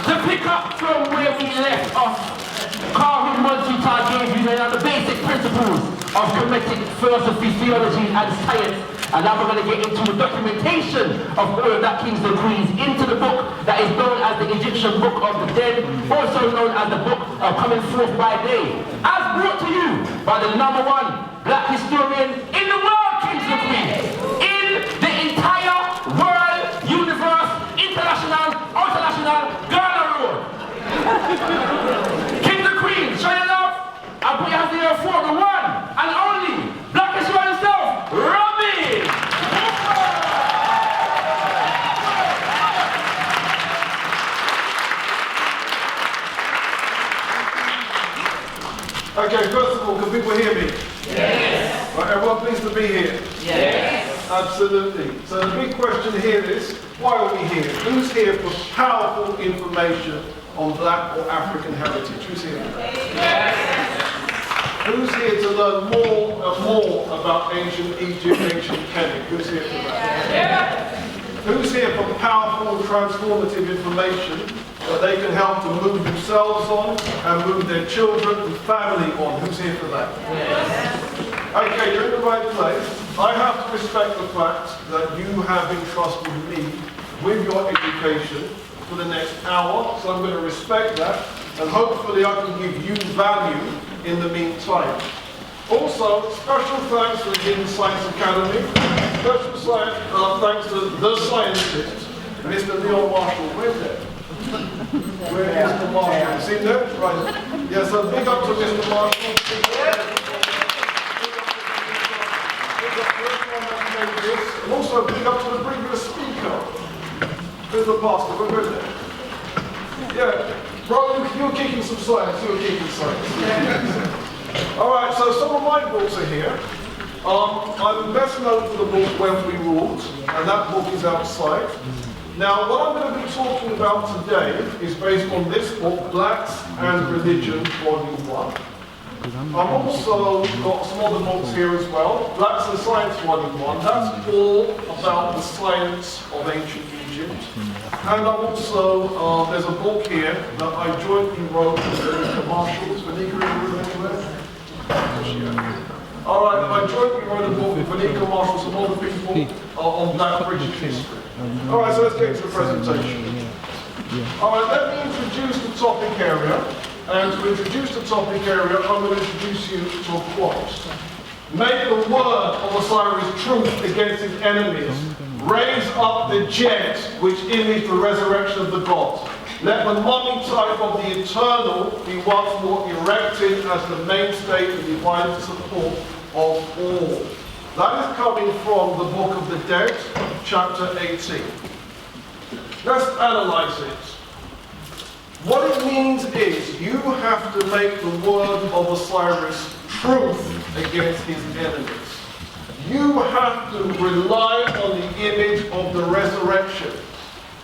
To pick up from where we left off, Kahun Montu gave you the basic principles of Kemetic philosophy, theology, and science. And now we're going to get into the documentation of all of that, Kings and Queens, into the book that is known as the Egyptian Book of the Dead, also known as the Book of Coming Forth by Day, as brought to you by the #1 black historian in the world, Kings and Queens, in the entire world, universe, international, Ghana Road. Kings and Queens, show your love and put your hands in your for the one and only black historian himself, Robin. Okay, first of all, can people hear me? Yes. Right, everyone pleased to be here? Yes. Absolutely. So the big question here is, why are we here? Who's here for powerful information on black or African heritage? Who's here for that? Yes. Who's here to learn more and more about ancient Egypt, ancient Kemet? Who's here for that? Yes. Who's here for powerful, transformative information that they can help to move themselves on and move their children and family on? Who's here for that? Yes. Okay, you're in the right place. I have to respect the fact that you have entrusted me with your education for the next hour, so I'm going to respect that, and hopefully I can give you value in the meantime. Also, special thanks to the Hidden Science Academy. Special thanks to the scientist, Mr. Leon Marshall. Where's that? Where is Mr. Marshall? Is he there? Right. Yeah, so big up to Mr. Marshall. And also big up to the previous speaker. Who's the pastor? We're good there. Yeah. Bro, you're kicking some science. You're kicking science. All right, so some of my books are here. I'm best known for the book When We Ruled, and that book is outside. Now, what I'm going to be talking about today is based on this book, Blacks and Religion, Volume 1. I've also got some other books here as well. Blacks and Science, Volume 1. That's all about the science of ancient Egypt. And I've also, there's a book here that I jointly wrote with Venetia Marshall. Is Venetia in the room anywhere? All right, I jointly wrote a book with Venetia Marshall, some other people on Black British history. All right, so let's get to the presentation. All right, let me introduce the topic area. And to introduce the topic area, I'm going to introduce you to a quote. Make the word of Osiris truth against his enemies. Raise up the jet which image the resurrection of the gods. Let the mummy type of the eternal be once more erected as the mainstay and divine support of all. That is coming from the Book of the Dead, chapter 18. Let's analyze it. What it means is you have to make the word of Osiris truth against his enemies. You have to rely on the image of the resurrection.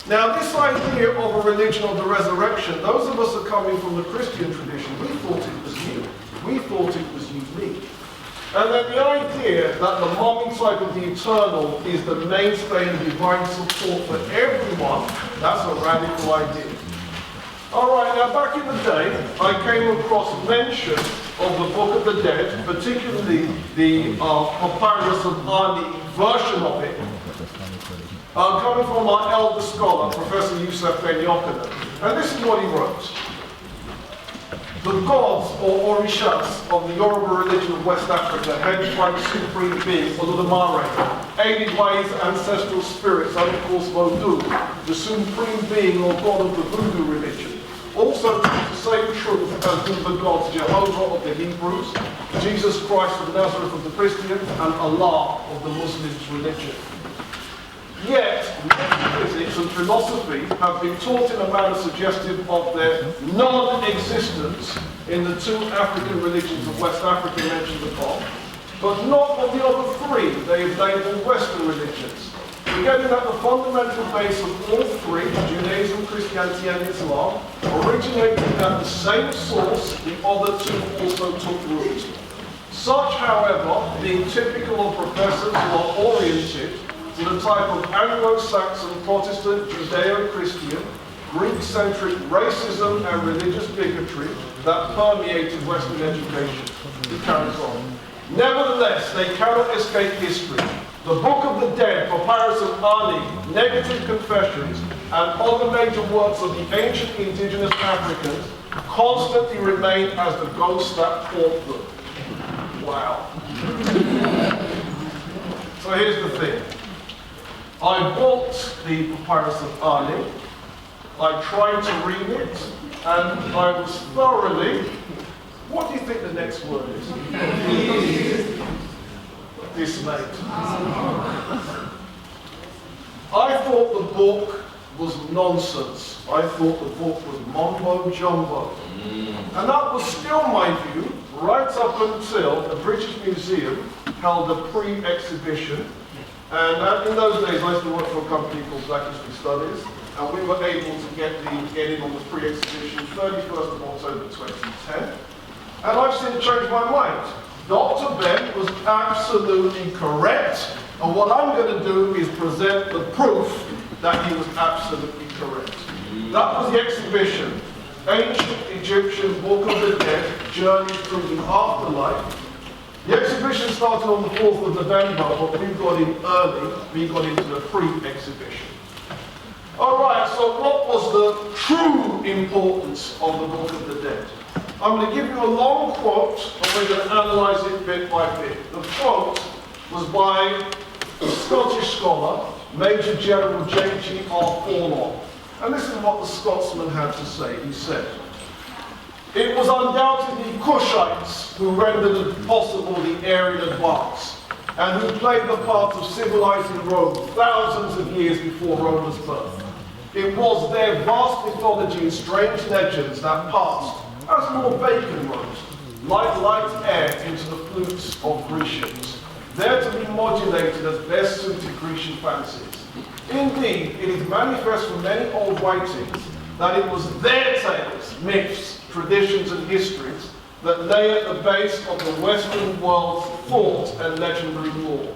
Now, this idea of a religion of the resurrection, those of us who are coming from the Christian tradition, we thought it was new. We thought it was unique. And then the idea that the mummy type of the eternal is the mainstay and divine support for everyone, that's a radical idea. All right, now back in the day, I came across mention of the Book of the Dead, particularly the Papyrus of Ani version of it, coming from our elder scholar, Professor Yusuf Ben Yochanan. And this is what he wrote. The gods, or Orishas, of the Yoruba religion of West Africa, headed by the supreme being, Olodumare, aided by his ancestral spirits, and of course Montu, the supreme being or god of the voodoo religion, also teach the same truth as do the gods Jehovah of the Hebrews, Jesus Christ of Nazareth of the Christians, and Allah of the Muslims' religion. Yet, metaphysics and philosophy have been taught in a manner suggestive of their non-existence in the two African religions of West Africa mentioned above, but not of the other three they have labeled Western religions. Forgetting that the fundamental base of all three, Judaism, Christianity, and Islam, originated at the same source, the other two also took root. Such, however, being typical of professors who are oriented to the type of Anglo-Saxon, Protestant, Judeo-Christian, Greek-centric racism and religious bigotry that permeated Western education. It carries on. Nevertheless, they cannot escape history. The Book of the Dead, Papyrus of Ani, Negative Confessions, and other major works of the ancient indigenous Africans constantly remain as the ghosts that haunt them. Wow. So here's the thing. I bought the Papyrus of Ani. I tried to read it, and I was thoroughly, what do you think the next word is? Dismayed. I thought the book was nonsense. I thought the book was mumbo jumbo. And that was still my view, right up until the British Museum held a pre-exhibition. And in those days, I used to work for a company called Black History Studies, and we were able to get in on the pre-exhibition 31st of October 2010. And I've since changed my mind. Dr. Ben was absolutely correct, and what I'm going to do is present the proof that he was absolutely correct. That was the exhibition, Ancient Egyptian Book of the Dead, Journey Through the Afterlife. The exhibition started on the 4th of November, but we got in early. We got into the pre-exhibition. All right, so what was the true importance of the Book of the Dead? I'm going to give you a long quote, and we're going to analyze it bit by bit. The quote was by a Scottish scholar, Major General J.G.R. Forlong. And this is what the Scotsman had to say. He said, "It was undoubtedly Cushites who rendered possible the Aryan advance, and who played the part of civilizing Rome thousands of years before Roma's birth. It was their vast mythology and strange legends that passed, as Lord Bacon wrote, like light air into the flutes of Grecians, there to be modulated as best suited Grecian fancies. Indeed, it is manifest from many old writings that it was their tales, myths, traditions and histories that lay at the base of the Western world's thought and legendary lore.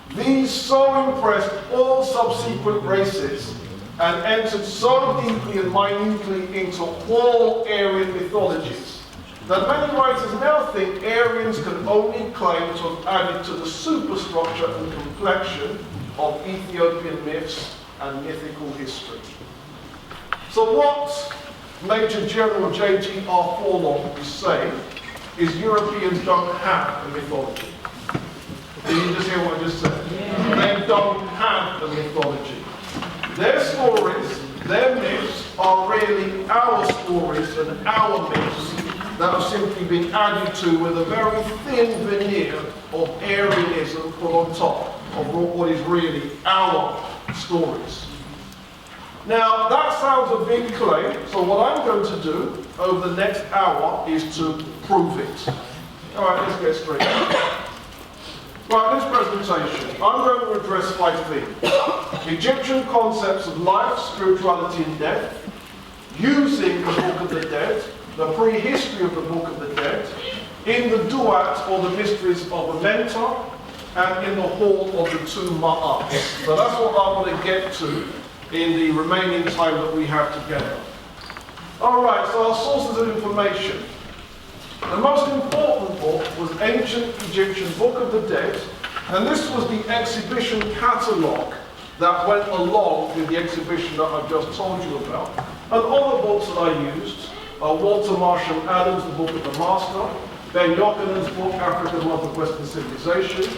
These so impressed all subsequent races and entered so deeply and minutely into all Aryan mythologies that many writers now think Aryans can only claim to have added to the superstructure and complexion of Ethiopian myths and mythical history. So what Major General J.G.R. Forlong is saying is Europeans don't have a mythology. Did you just hear what I just said? Yeah. They don't have a mythology. Their stories, their myths, are really our stories and our myths that have simply been added to with a very thin veneer of Aryanism put on top of what is really our stories. Now, that sounds a big claim, so what I'm going to do over the next hour is to prove it. All right, let's get straight into it. Right, this presentation, I'm going to address 5 themes. Egyptian concepts of life, spirituality and death, using the Book of the Dead, the prehistory of the Book of the Dead, in the Duat or the mysteries of Amenta, and in the Hall of the Two Ma'ats. So that's what I want to get to in the remaining time that we have together. Alright, so our sources of information. The most important book was Ancient Egyptian Book of the Dead, and this was the exhibition catalogue that went along with the exhibition that I've just told you about. And other books that I used are Walter Marshall Adams' The Book of the Master, Ben Yokanan's book, African Love of Western Civilization,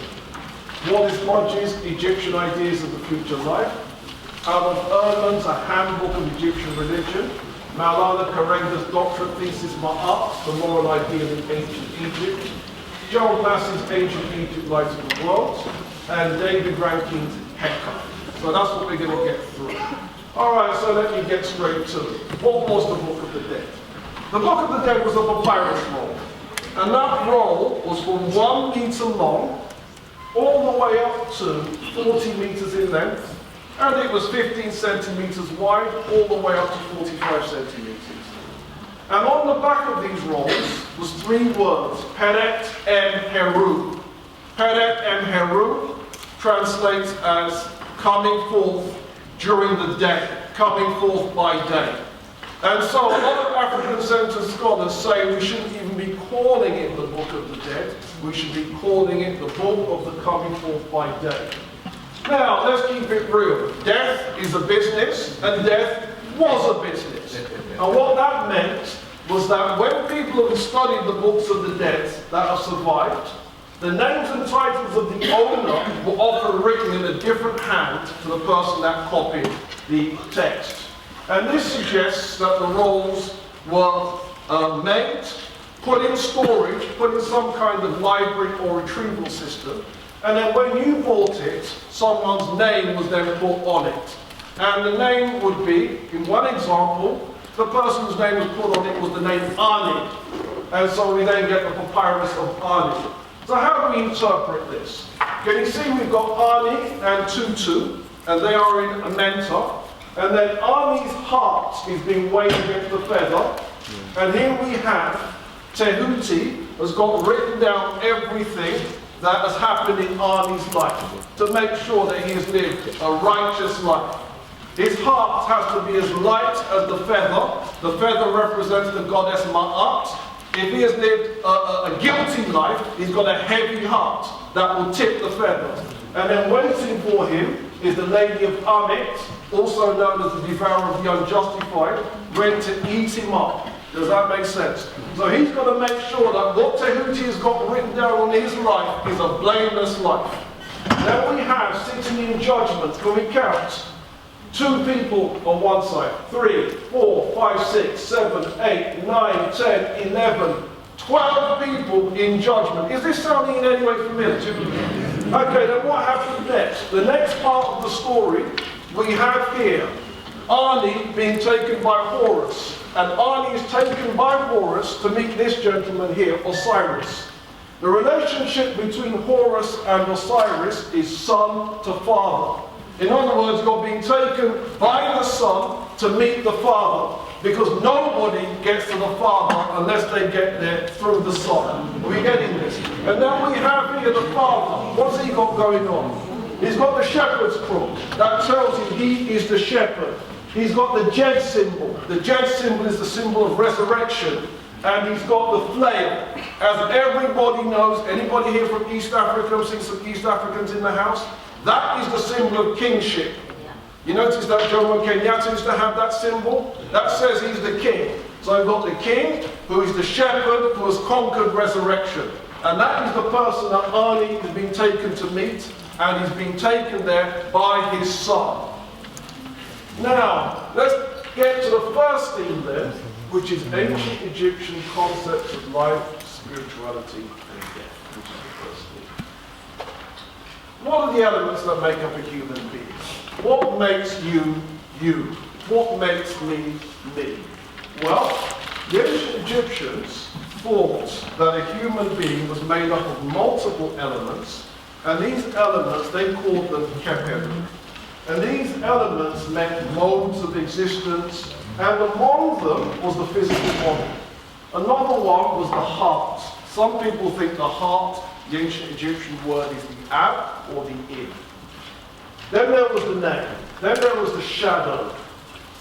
Wallace Mudge's Egyptian Ideas of the Future Life, Adolf Ehrman's A Handbook of Egyptian Religion, Maulana Karenga's doctorate thesis Ma'at, The Moral Ideal in Ancient Egypt, Gerald Massey's Ancient Egypt Light of the World, and David Rankin's Heka. So that's what we're going to get through. Alright, so let me get straight to it. What was the Book of the Dead? The Book of the Dead was a papyrus roll, and that roll was from 1 meter long all the way up to 40 meters in length, and it was 15 centimeters wide all the way up to 45 centimeters. And on the back of these rolls was 3 words, Peret em Heru. Peret em Heru translates as coming forth during the day, coming forth by day. And so a lot of African-centered scholars say we shouldn't even be calling it the Book of the Dead, we should be calling it the Book of the Coming Forth by Day. Now, let's keep it real. Death is a business, and death was a business. And what that meant was that when people have studied the books of the dead that have survived, the names and titles of the owner were often written in a different hand to the person that copied the text. And this suggests that the rolls were made, put in storage, put in some kind of library or retrieval system, and then when you bought it, someone's name was then put on it. And the name would be, in one example, the person whose name was put on it was the name Ani. And so we then get the papyrus of Ani. So how do we interpret this? Can you see we've got Ani and Tutu, and they are in Amenta. And then Ani's heart is being weighed against the feather. And here we have Tehuti has got written down everything that has happened in Ani's life to make sure that he has lived a righteous life. His heart has to be as light as the feather. The feather represents the goddess Ma'at. If he has lived a guilty life, he's got a heavy heart that will tip the feather. And then waiting for him is the Lady of Amet, also known as the devourer of the unjustified, ready to eat him up. Does that make sense? So he's got to make sure that what Tehuti has got written down on his life is a blameless life. Then we have sitting in judgment. Can we count? 2 people on one side. 3, 4, 5, 6, 7, 8, 9, 10, 11, 12 people in judgment. Is this sounding in any way familiar? Okay, then what happens next? The next part of the story we have here Arnie being taken by Horus. And Arnie is taken by Horus to meet this gentleman here, Osiris. The relationship between Horus and Osiris is son to father. In other words, you're being taken by the son to meet the father, because nobody gets to the father unless they get there through the son. Are we getting this? And now we have here the father. What's he got going on? He's got the shepherd's crook. That tells you he is the shepherd. He's got the Jed symbol. The Jed symbol is the symbol of resurrection. And he's got the flail. As everybody knows, anybody here from East Africa, I'm seeing some East Africans in the house, that is the symbol of kingship. You notice that Jomo Kenyatta used to have that symbol? That says he's the king. So we've got the king, who is the shepherd, who has conquered resurrection. And that is the person that Arnie has been taken to meet, and he's been taken there by his son. Now, let's get to the first theme then, which is ancient Egyptian concepts of life, spirituality, and death, which is the first theme. What are the elements that make up a human being? What makes you, you? What makes me, me? Well, the ancient Egyptians thought that a human being was made up of multiple elements, and these elements, they called them Kemet. And these elements meant modes of existence, and among them was the physical body. Another one was the heart. Some people think the heart, the ancient Egyptian word, is the ab or the in. Then there was the name. Then there was the shadow.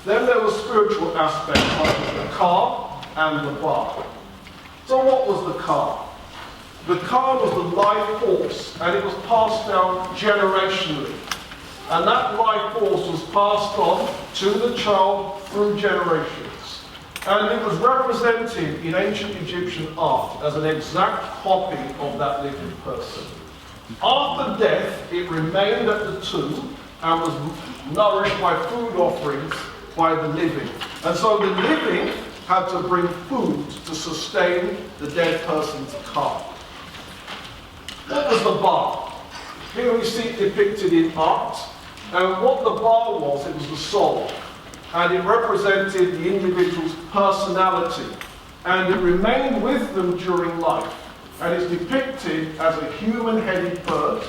Then there was spiritual aspects like the ka and the ba. So what was the ka? The ka was the life force, and it was passed down generationally. And that life force was passed on to the child through generations. And it was represented in ancient Egyptian art as an exact copy of that living person. After death, it remained at the tomb and was nourished by food offerings by the living. And so the living had to bring food to sustain the dead person's ka. What was the ba? Here we see it depicted in art. And what the ba was, it was the soul. And it represented the individual's personality. And it remained with them during life. And it's depicted as a human-headed bird.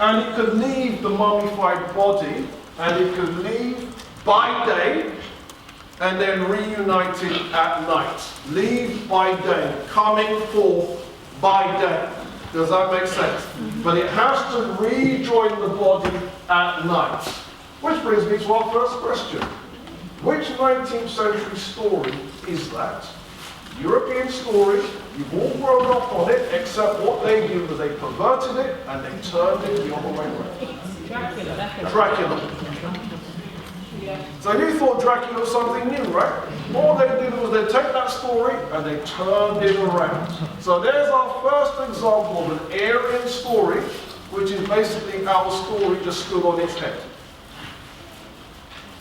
And it could leave the mummified body, and it could leave by day, and then reunited at night. Leave by day, coming forth by day. Does that make sense? But it has to rejoin the body at night. Which brings me to our first question. Which 19th century story is that? European story, you've all grown up on it, except what they did was they perverted it and they turned it the other way around. Dracula. So you thought Dracula was something new, right? All they did was they take that story and they turned it around. So there's our first example of an Aryan story, which is basically our story just stood on its head.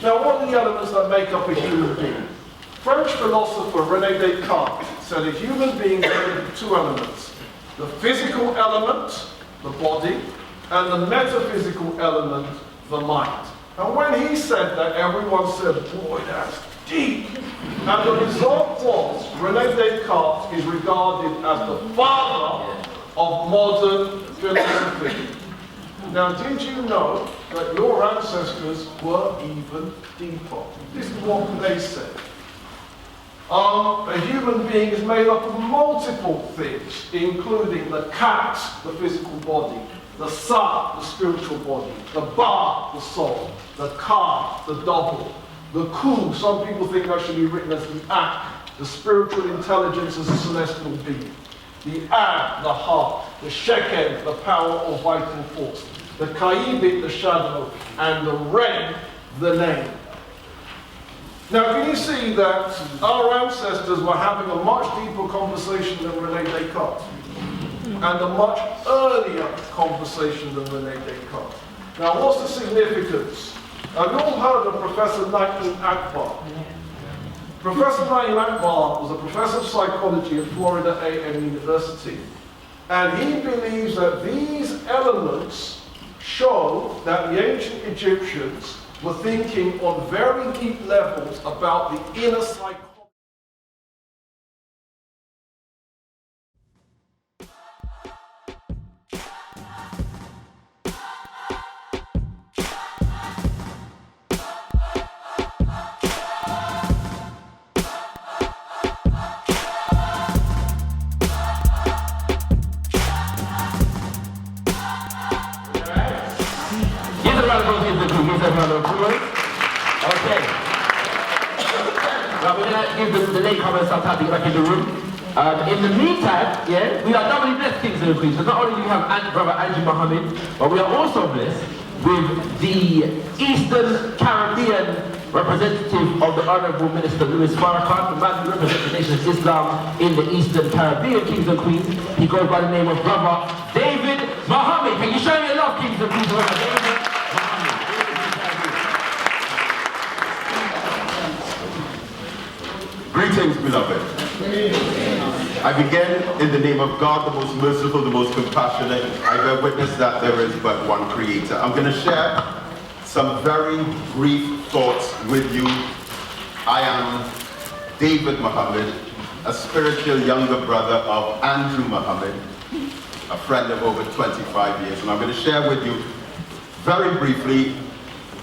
Now, what are the elements that make up a human being? French philosopher René Descartes said a human being is made of two elements. The physical element, the body, and the metaphysical element, the mind. And when he said that, everyone said, boy, that's deep. And the result was, René Descartes is regarded as the father of modern philosophy. Now, did you know that your ancestors were even deeper? This is what they said. A human being is made up of multiple things, including the kat, the physical body, the sa, the spiritual body, the ba, the soul, the ka, the double, the ku, some people think that should be written as the ak, the spiritual intelligence as a celestial being, the ab, the heart, the sheken, the power of vital force, the kaibit, the shadow, and the ren, the name. Now, can you see that our ancestors were having a much deeper conversation than René Descartes? And a much earlier conversation than René Descartes. Now, what's the significance? Have you all heard of Professor Naim Akbar? Professor Naim Akbar was a professor of psychology at Florida A&M University. And he believes that these elements show that the ancient Egyptians were thinking on very deep levels about the inner psychology. Okay. Well, we're going to give the latecomers some time to get back in the room. In the meantime, yeah, we are doubly blessed, kings and queens. So not only do we have Brother Andrew Mohammed, but we are also blessed with the Eastern Caribbean representative of the Honorable Minister Louis Farrakhan, the man who represents the nation of Islam in the Eastern Caribbean, kings and queens. He goes by the name of Brother David Mohammed. Can you show me your love, kings and queens? Brother David Mohammed. Greetings, beloved. I begin in the name of God, the most merciful, the most compassionate. I bear witness that there is but one Creator. I'm going to share some very brief thoughts with you. I am David Mohammed, a spiritual younger brother of Andrew Mohammed, a friend of over 25 years. And I'm going to share with you very briefly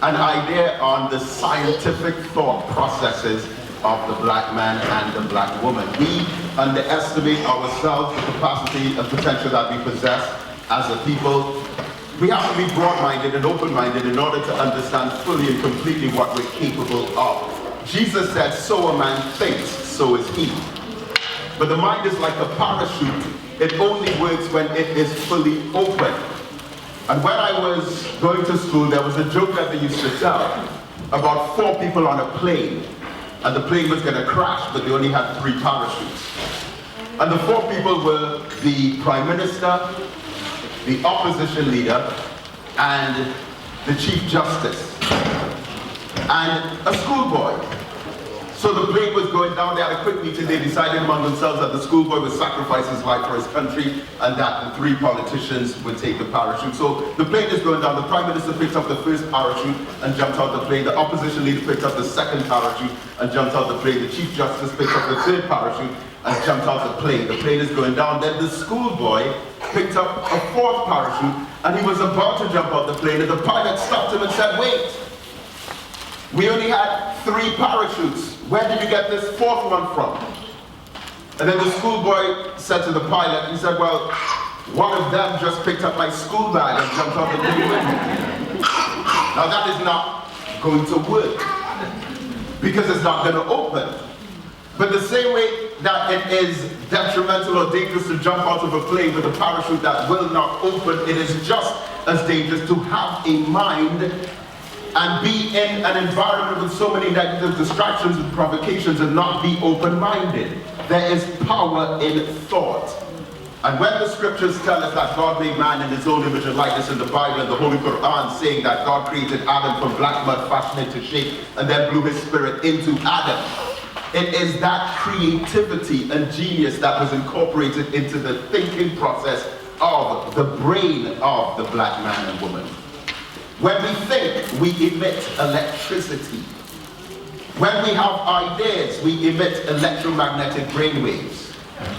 an idea on the scientific thought processes of the black man and the black woman. We underestimate ourselves, the capacity and potential that we possess as a people. We have to be broad-minded and open-minded in order to understand fully and completely what we're capable of. Jesus said, so a man thinks, so is he. But the mind is like a parachute. It only works when it is fully open. And when I was going to school, there was a joke that they used to tell about 4 people on a plane. And the plane was going to crash, but they only had 3 parachutes. And the 4 people were the Prime Minister, the opposition leader, and the Chief Justice, and a schoolboy. So the plane was going down, they had a quick meeting, they decided among themselves that the schoolboy would sacrifice his life for his country, and that the 3 politicians would take the parachute. So the plane is going down, the Prime Minister picked up the first parachute and jumped out the plane, the opposition leader picked up the second parachute and jumped out the plane, the Chief Justice picked up the third parachute and jumped out the plane. The plane is going down, then the schoolboy picked up a 4th parachute, and he was about to jump out the plane, and the pilot stopped him and said, wait, we only had 3 parachutes. Where did you get this 4th one from? And then the schoolboy said to the pilot, he said, well, one of them just picked up my school bag and jumped out the plane with me. Now that is not going to work, because it's not going to open. But the same way that it is detrimental or dangerous to jump out of a plane with a parachute that will not open, it is just as dangerous to have a mind and be in an environment with so many negative distractions and provocations and not be open-minded. There is power in thought. And when the scriptures tell us that God made man in his own image and likeness in the Bible and the Holy Quran saying that God created Adam from black mud, fashioned into shape, and then blew his spirit into Adam, it is that creativity and genius that was incorporated into the thinking process of the brain of the black man and woman. When we think, we emit electricity. When we have ideas, we emit electromagnetic brainwaves.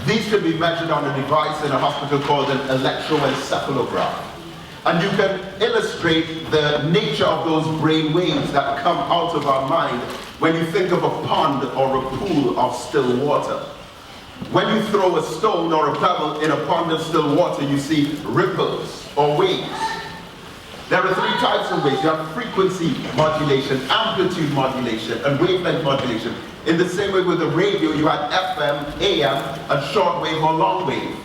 These can be measured on a device in a hospital called an electroencephalograph. And you can illustrate the nature of those brain waves that come out of our mind when you think of a pond or a pool of still water. When you throw a stone or a pebble in a pond of still water, you see ripples or waves. There are 3 types of waves. You have frequency modulation, amplitude modulation, and wavelength modulation. In the same way with the radio, you had FM, AM, and shortwave or long wave.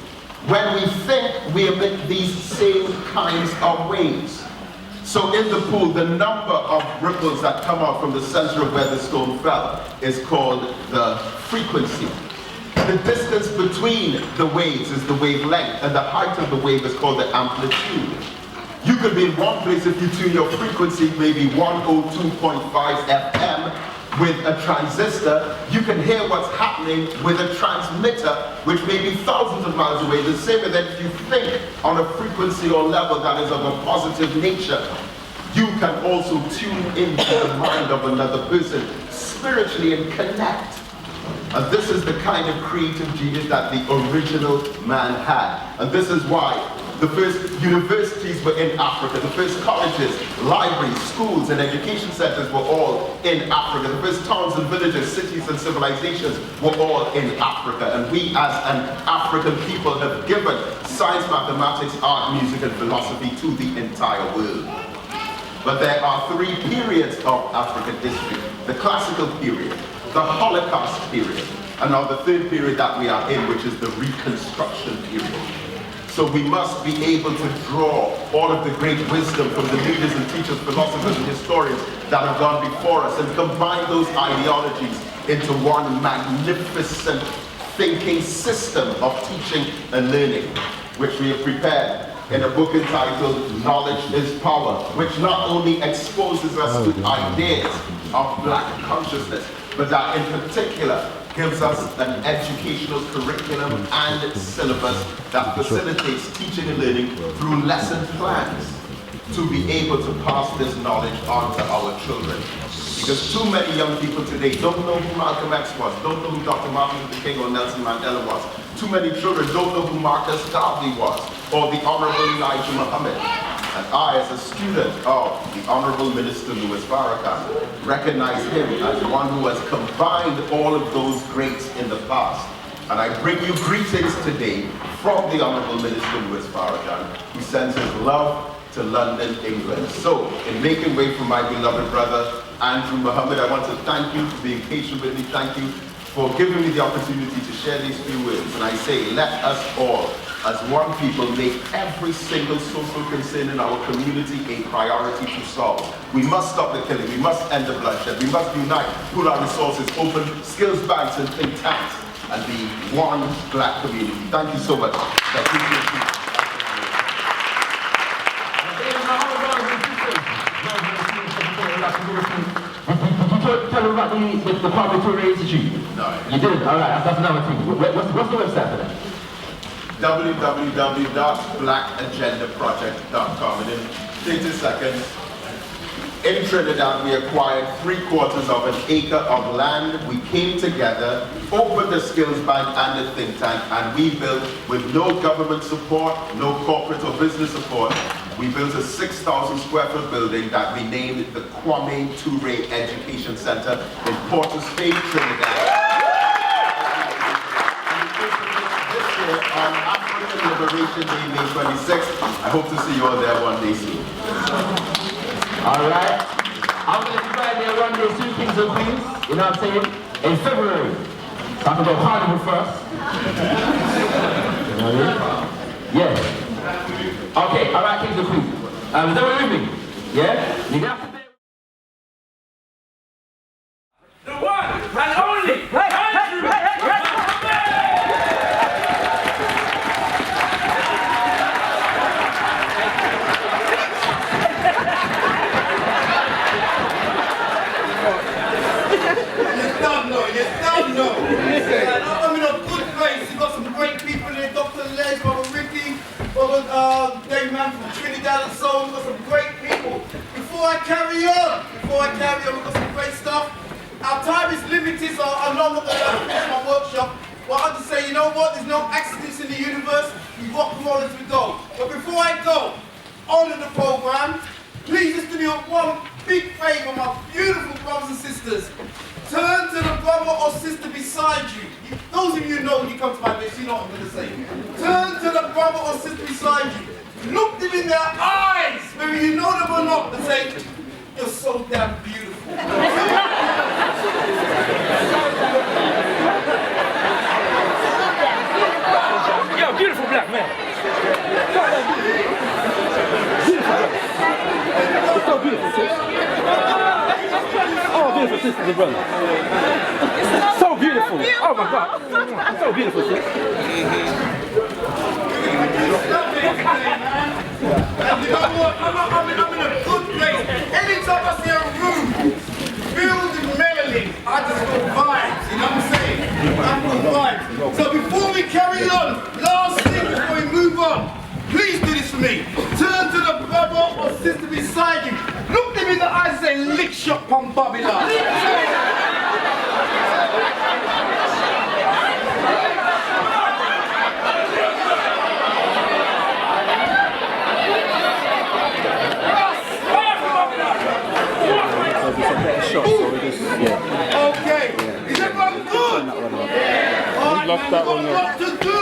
When we think, we emit these same kinds of waves. So in the pool, the number of ripples that come out from the center of where the stone fell is called the frequency. The distance between the waves is the wavelength, and the height of the wave is called the amplitude. You could be in one place if you tune your frequency, maybe 102.5 FM with a transistor. You can hear what's happening with a transmitter, which may be thousands of miles away. The same way that if you think on a frequency or level that is of a positive nature, you can also tune into the mind of another person spiritually and connect. And this is the kind of creative genius that the original man had. And this is why the first universities were in Africa. The first colleges, libraries, schools, and education centers were all in Africa. The first towns and villages, cities and civilizations were all in Africa. And we as an African people have given science, mathematics, art, music, and philosophy to the entire world. But there are three periods of African history. The classical period, the Holocaust period, and now the third period that we are in, which is the Reconstruction period. So we must be able to draw all of the great wisdom from the leaders and teachers, philosophers and historians that have gone before us and combine those ideologies into one magnificent thinking system of teaching and learning, which we have prepared in a book entitled Knowledge is Power, which not only exposes us to ideas of black consciousness, but that in particular gives us an educational curriculum and syllabus that facilitates teaching and learning through lesson plans to be able to pass this knowledge on to our children. Because too many young people today don't know who Malcolm X was, don't know who Dr. Martin Luther King or Nelson Mandela was. Too many children don't know who Marcus Garvey was, or the Honorable Elijah Muhammad. And I, as a student of the Honorable Minister Louis Farrakhan, recognize him as one who has combined all of those greats in the past. And I bring you greetings today from the Honorable Minister Louis Farrakhan, who sends his love to London, England. So, in making way for my beloved brother, Andrew Muhammad, I want to thank you for being patient with me. Thank you for giving me the opportunity to share these few words. And I say, let us all, as one people, make every single social concern in our community a priority to solve. We must stop the killing. We must end the bloodshed. We must unite, pool our resources, open skills banks and think tanks, and be one black community. Thank you so much. Tell them about the Kwame Ture Institute. No. You didn't? Alright, that's another thing. What's the website for that? www.blackagendaproject.com. And in 30 seconds, in Trinidad, we acquired 3/4 of an acre of land. We came together, opened a skills bank and a think tank, and we built, with no government support, no corporate or business support, we built a 6,000 square foot building that we named the Kwame Ture Education Center in Port of Spain, Trinidad. On African Liberation Day, May 26th. I hope to see you all there one day soon. Alright. I'm going to be right there one day soon, kings and queens. You know what I'm saying? In February. So I can go Carnival first. You know what I mean? Yeah. Okay, alright, kings and queens. Is that what you're moving? Yeah? You got to be. The one and only. I'm in a good place. You've got some great people here. Dr. Les, Brother Ricky, Brother Dave Man from Trinidad and so on. We've got some great people. Before I carry on, we've got some great stuff. Our time is limited, so I'm not going to finish my workshop. But I'll just say, you know what? There's no accidents in the universe. We rock and roll as we go. But before I go on to the program, please just do me one big favor, my beautiful brothers and sisters. Turn to the brother or sister beside you. Those of you who know when you come to my place, you know what I'm going to say. Turn to the brother or sister beside you. Look them in their eyes, whether you know them or not, and say, you're so damn beautiful. Yo, beautiful black man. It's so beautiful, sis. Oh, beautiful sisters and brothers. So beautiful. Oh my God. So beautiful, sis. And you know what? I'm in a good place. Anytime I see a room filled with Maryland, I just feel vibes. You know what I'm saying? I feel vibes. So before we carry on, last thing before we move on, please do this for me. Turn to the brother brother or sister beside you, look them in the eyes and say, lick shot from Babylon. Okay, is everyone good? Alright, we've got a lot to do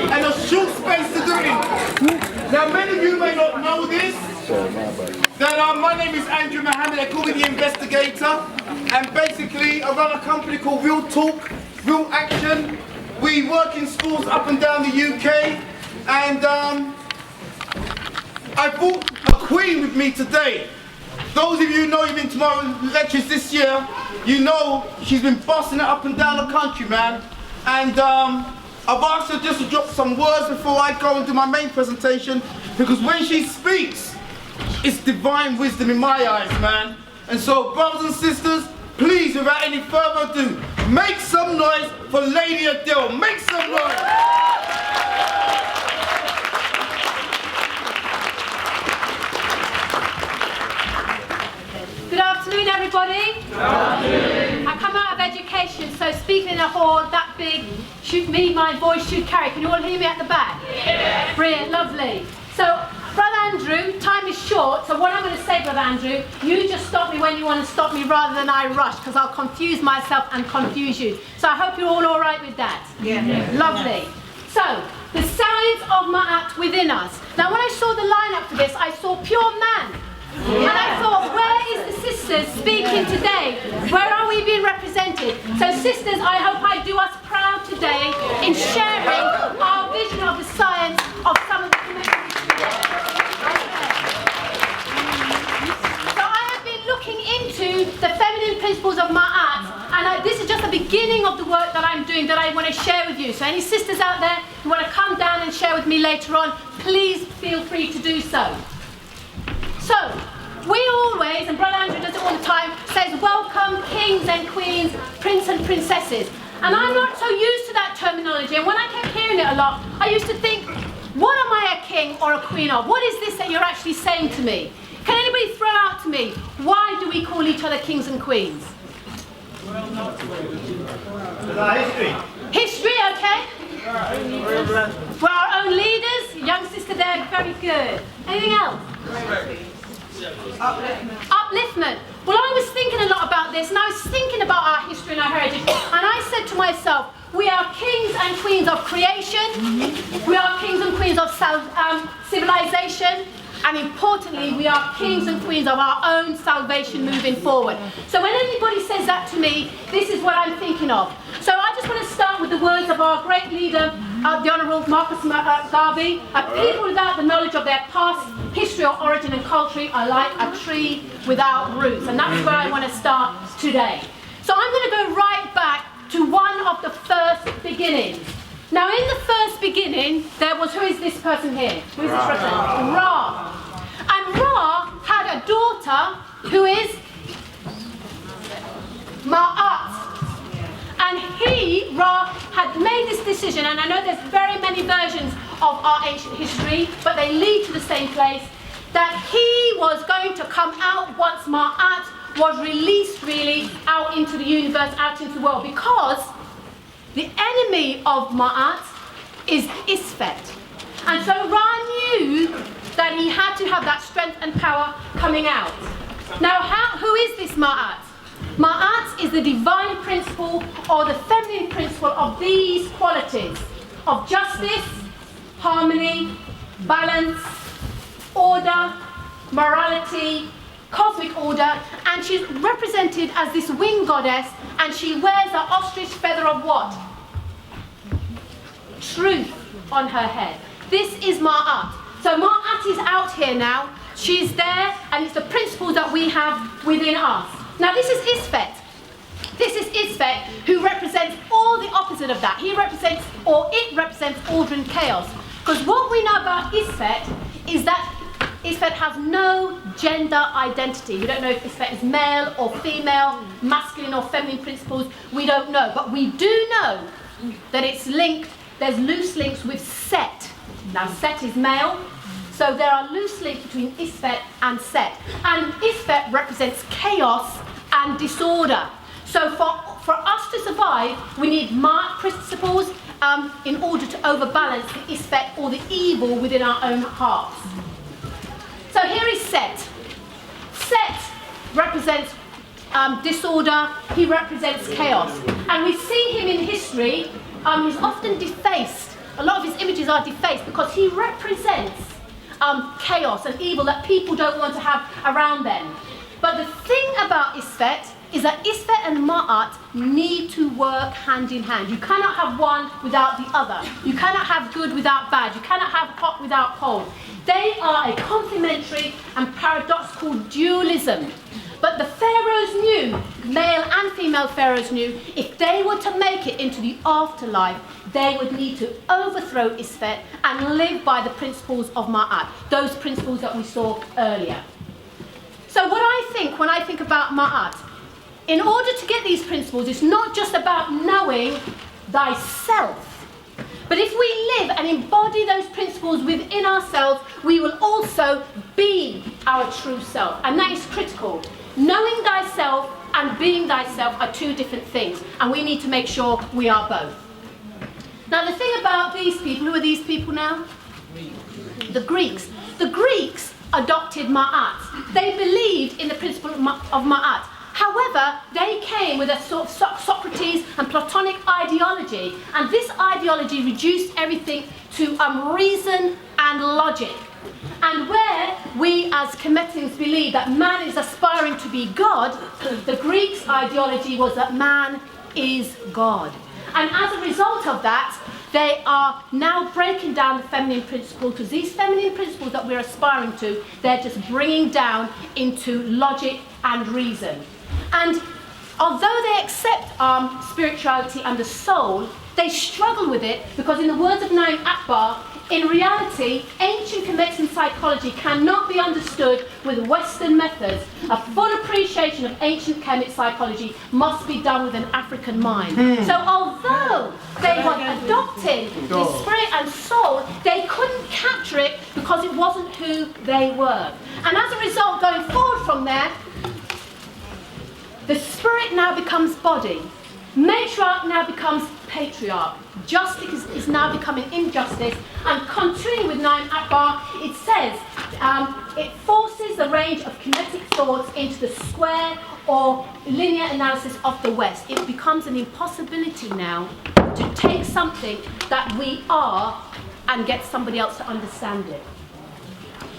and a short space to do it. Now many of you may not know this, that my name is Andrew Mohammed, they call me the Investigator, and basically I run a company called Real Talk, Real Action. We work in schools up and down the UK, and I brought a queen with me today. Those of you who know you've been to my lectures this year, you know she's been busting it up and down the country, man. And I've asked her just to drop some words before I go and do my main presentation, because when she speaks, it's divine wisdom in my eyes, man. And so, brothers and sisters, please, without any further ado, make some noise for Lady Adele. Make some noise. Good afternoon, everybody. Good afternoon. I come out of education, so speaking in a hall that big, my voice should carry. Can you all hear me at the back? Yes. Brilliant, lovely. So, Brother Andrew, time is short, so what I'm going to say, Brother Andrew, you just stop me when you want to stop me rather than I rush, because I'll confuse myself and confuse you. So I hope you're all right with that. Yeah. Lovely. So, the science of Ma'at within us. Now, when I saw the lineup for this, I saw pure man. And I thought, where is the sisters speaking today? Where are we being represented? So sisters, I hope I do us proud today in sharing our vision of the science of some of the commitments. So I have been looking into the feminine principles of Ma'at, and this is just the beginning of the work that I'm doing that I want to share with you. So any sisters out there who want to come down and share with me later on, please feel free to do so. So, we always, and Brother Andrew does it all the time, says welcome kings and queens, prince and princesses. And I'm not so used to that terminology, and when I kept hearing it a lot, I used to think, what am I a king or a queen of? What is this that you're actually saying to me? Can anybody throw out to me, why do we call each other kings and queens? History. History, okay? We're our own leaders, young sister there, very good. Anything else? Upliftment. Well, I was thinking a lot about this, and I was thinking about our history and our heritage, and I said to myself, we are kings and queens of creation, we are kings and queens of civilization, and importantly, we are kings and queens of our own salvation moving forward. So when anybody says that to me, this is what I'm thinking of. So I just want to start with the words of our great leader, the Honourable Marcus Garvey. A people without the knowledge of their past, history or origin and culture are like a tree without roots. And that's where I want to start today. So I'm going to go right back to one of the first beginnings. Now in the first beginning, there was, who is this person here? Who is this person? Ra. And Ra had a daughter who is Ma'at. And Ra, had made this decision, and I know there's very many versions of our ancient history, but they lead to the same place, that he was going to come out once Ma'at was released really out into the universe, out into the world, because the enemy of Ma'at is Isfet. And so Ra knew that he had to have that strength and power coming out. Now, who is this Ma'at? Ma'at is the divine principle or the feminine principle of these qualities of justice, harmony, balance, order, morality, cosmic order, and she's represented as this winged goddess, and she wears the ostrich feather of what? Truth on her head. This is Ma'at. So Ma'at is out here now, she's there, and it's the principles that we have within us. Now this is Isfet. This is Isfet, who represents all the opposite of that. He represents, or it represents, order and chaos. Because what we know about Isfet is that Isfet has no gender identity. We don't know if Isfet is male or female, masculine or feminine principles. We don't know. But we do know that it's linked, there's loose links with Set. Now Set is male, So there are loose links between Isfet and Set. And Isfet represents chaos and disorder. So for us to survive, we need Ma'at principles in order to overbalance the Isfet or the evil within our own hearts. So here is Set. Set represents disorder, he represents chaos. And we see him in history, he's often defaced. A lot of his images are defaced because he represents chaos and evil that people don't want to have around them. But the thing about Isfet is that Isfet and Ma'at need to work hand in hand. You cannot have one without the other. You cannot have good without bad. You cannot have hot without cold. They are a complementary and paradoxical dualism. But the pharaohs knew, male and female pharaohs knew, if they were to make it into the afterlife, they would need to overthrow Isfet and live by the principles of Ma'at, those principles that we saw earlier. So what I think when I think about Ma'at, in order to get these principles, it's not just about knowing thyself. But if we live and embody those principles within ourselves, we will also be our true self. And that is critical. Knowing thyself and being thyself are two different things. And we need to make sure we are both. Now the thing about these people, who are these people now? The Greeks. The Greeks adopted Ma'at. They believed in the principle of Ma'at. However, they came with a sort of Socrates and Platonic ideology, and this ideology reduced everything to reason and logic. And where we as Kemetans believe that man is aspiring to be God, the Greeks' ideology was that man is God. And as a result of that, they are now breaking down the feminine principle, because these feminine principles that we're aspiring to, they're just bringing down into logic and reason. And although they accept spirituality and the soul, they struggle with it because in the words of Naim Akbar, in reality, ancient Kemetan psychology cannot be understood with Western methods. A full appreciation of ancient Kemet psychology must be done with an African mind. So although they were adopting the spirit and soul, they couldn't capture it because it wasn't who they were. And as a result, going forward from there, the spirit now becomes body. Matriarch now becomes patriarch. Justice is now becoming injustice. And continuing with Naim Akbar, it says it forces the range of kinetic thoughts into the square or linear analysis of the West. It becomes an impossibility now to take something that we are and get somebody else to understand it.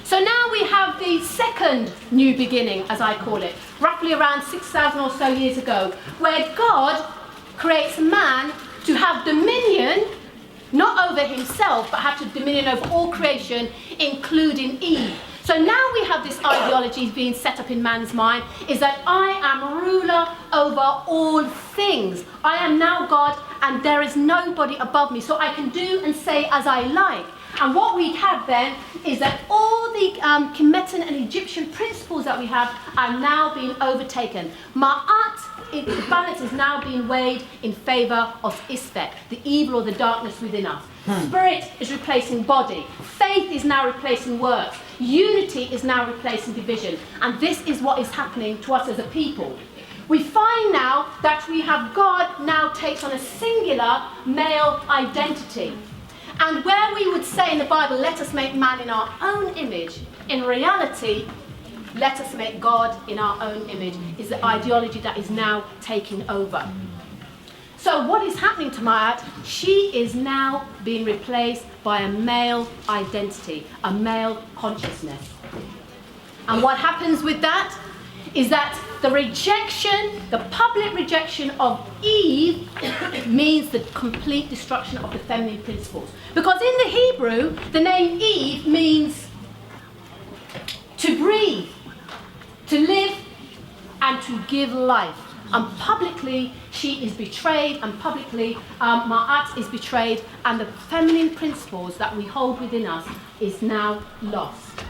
So now we have the second new beginning, as I call it, roughly around 6,000 or so years ago, where God creates man to have dominion, not over himself, but have to dominion over all creation, including Eve. So now we have this ideology being set up in man's mind, is that I am ruler over all things. I am now God, and there is nobody above me, so I can do and say as I like. And what we have then is that all the Kemetan and Egyptian principles that we have are now being overtaken. Ma'at, the balance is now being weighed in favour of Isfet, the evil or the darkness within us. Spirit is replacing body. Faith is now replacing works. Unity is now replacing division. And this is what is happening to us as a people. We find now that we have God now takes on a singular male identity. And where we would say in the Bible, let us make man in our own image, in reality, let us make God in our own image, is the ideology that is now taking over. So what is happening to Ma'at? She is now being replaced by a male identity, a male consciousness. And what happens with that is that the rejection, the public rejection of Eve means the complete destruction of the feminine principles. Because in the Hebrew, the name Eve means to breathe, to live, and to give life. And publicly, she is betrayed, and publicly, Ma'at is betrayed, and the feminine principles that we hold within us is now lost.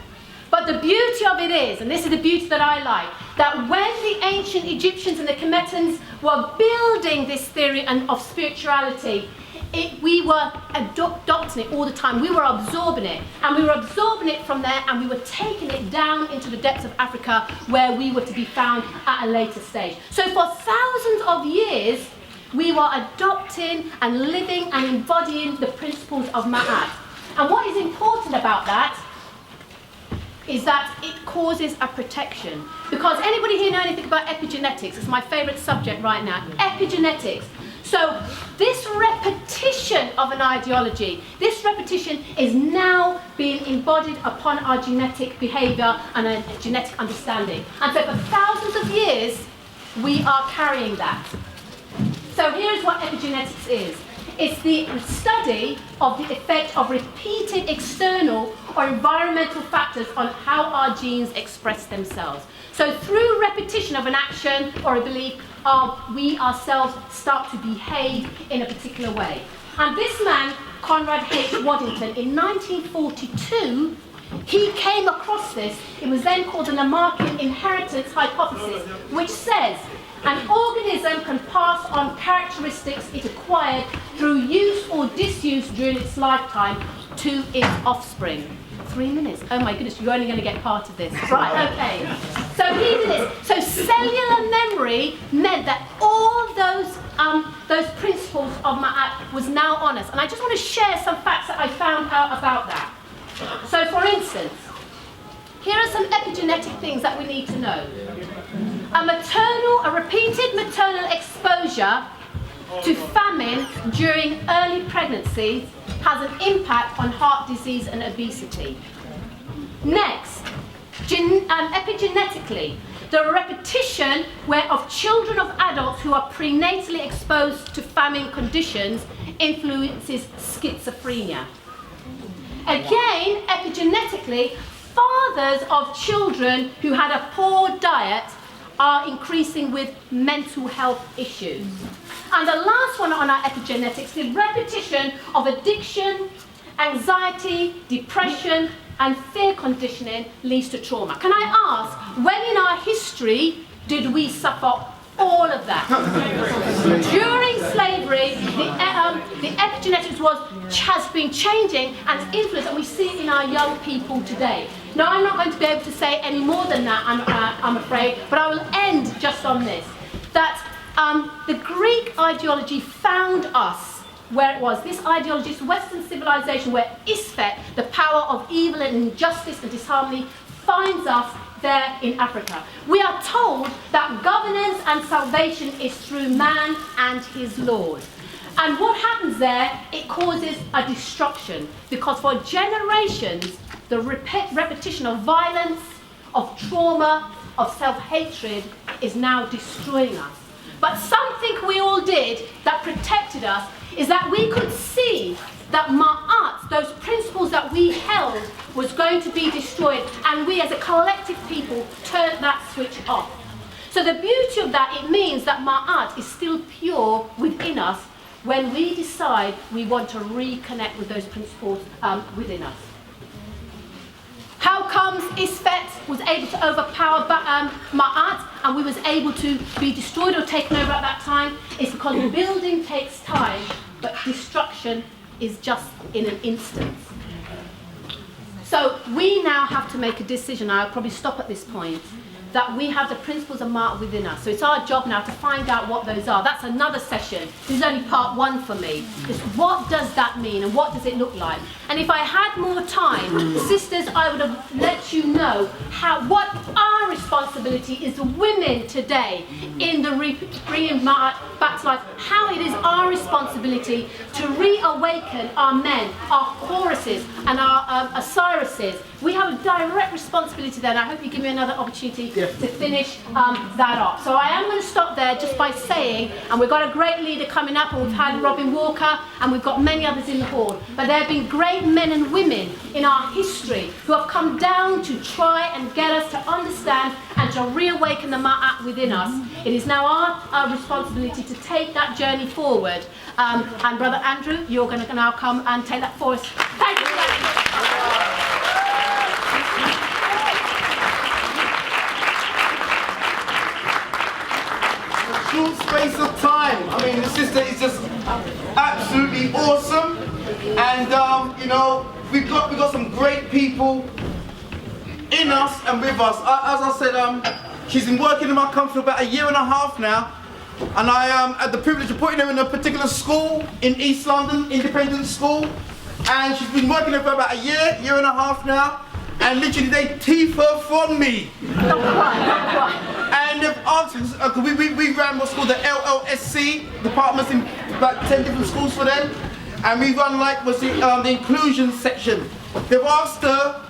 But the beauty of it is, and this is the beauty that I like, that when the ancient Egyptians and the Kemetans were building this theory of spirituality, we were adopting it all the time. We were absorbing it, and we were absorbing it from there, and we were taking it down into the depths of Africa, where we were to be found at a later stage. So for thousands of years, we were adopting and living and embodying the principles of Ma'at. And what is important about that is that it causes a protection. Because anybody here know anything about epigenetics? It's my favorite subject right now. Epigenetics. So this repetition of an ideology, this repetition is now being embodied upon our genetic behavior and a genetic understanding. And so for thousands of years, we are carrying that. So here's what epigenetics is. It's the study of the effect of repeated external or environmental factors on how our genes express themselves. So through repetition of an action or a belief, we ourselves start to behave in a particular way. And this man, Conrad H. Waddington, in 1942, he came across this. It was then called the Lamarckian inheritance hypothesis, which says an organism can pass on characteristics it acquired through use or disuse during its lifetime to its offspring. 3 minutes. Oh my goodness, you're only going to get part of this. Right, okay. So he did this. So cellular memory meant that all those principles of Ma'at was now on us. And I just want to share some facts that I found out about that. So for instance, here are some epigenetic things that we need to know. A repeated maternal exposure to famine during early pregnancy has an impact on heart disease and obesity. Next, epigenetically, the repetition of children of adults who are prenatally exposed to famine conditions influences schizophrenia. Again, epigenetically, fathers of children who had a poor diet are increasing with mental health issues. And the last one on our epigenetics, the repetition of addiction, anxiety, depression, and fear conditioning leads to trauma. Can I ask, when in our history did we suffer all of that? During slavery, the epigenetics has been changing and influenced, and we see it in our young people today. Now, I'm not going to be able to say any more than that, I'm afraid, but I will end just on this. That the Greek ideology found us where it was. This ideology, this Western civilization where Isfet, the power of evil and injustice and disharmony, finds us there in Africa. We are told that governance and salvation is through man and his Lord. And what happens there, it causes a destruction, because for generations, the repetition of violence, of trauma, of self-hatred is now destroying us. But something we all did that protected us is that we could see that Ma'at, those principles that we held, was going to be destroyed, and we as a collective people turned that switch off. So the beauty of that, it means that Ma'at is still pure within us when we decide we want to reconnect with those principles within us. How comes Isfet was able to overpower Ma'at and we was able to be destroyed or taken over at that time? It's because building takes time, but destruction is just in an instant. So we now have to make a decision. I'll probably stop at this point. That we have the principles of Ma'at within us. So it's our job now to find out what those are. That's another session. This is only part one for me. Just what does that mean and what does it look like? And if I had more time, sisters, I would have let you know what our responsibility is, women today, in the bringing Ma'at back to life. How it is our responsibility to reawaken our men, our Horuses and our Osirises. We have a direct responsibility there, and I hope you give me another opportunity to finish that up. So I am going to stop there just by saying, and we've got a great leader coming up, and we've had Robin Walker, and we've got many others in the hall. But there have been great men and women in our history who have come down to try and get us to understand and to reawaken the Ma'at within us. It is now our responsibility to take that journey forward. And Brother Andrew, you're going to now come and take that for us. Thank you. short space of time. I mean, the sister is just absolutely awesome. And, you know, we've got some great people in us and with us. As I said, she's been working in my company for about 1.5 years now. And I had the privilege of putting her in a particular school in East London, independent school. And she's been working there for about 1.5 years now. And literally they thief her from me. Not quite. And they've asked us, we ran what's called the LLSC, departments in about 10 different schools for them. And we run like what's the inclusion section. They've asked her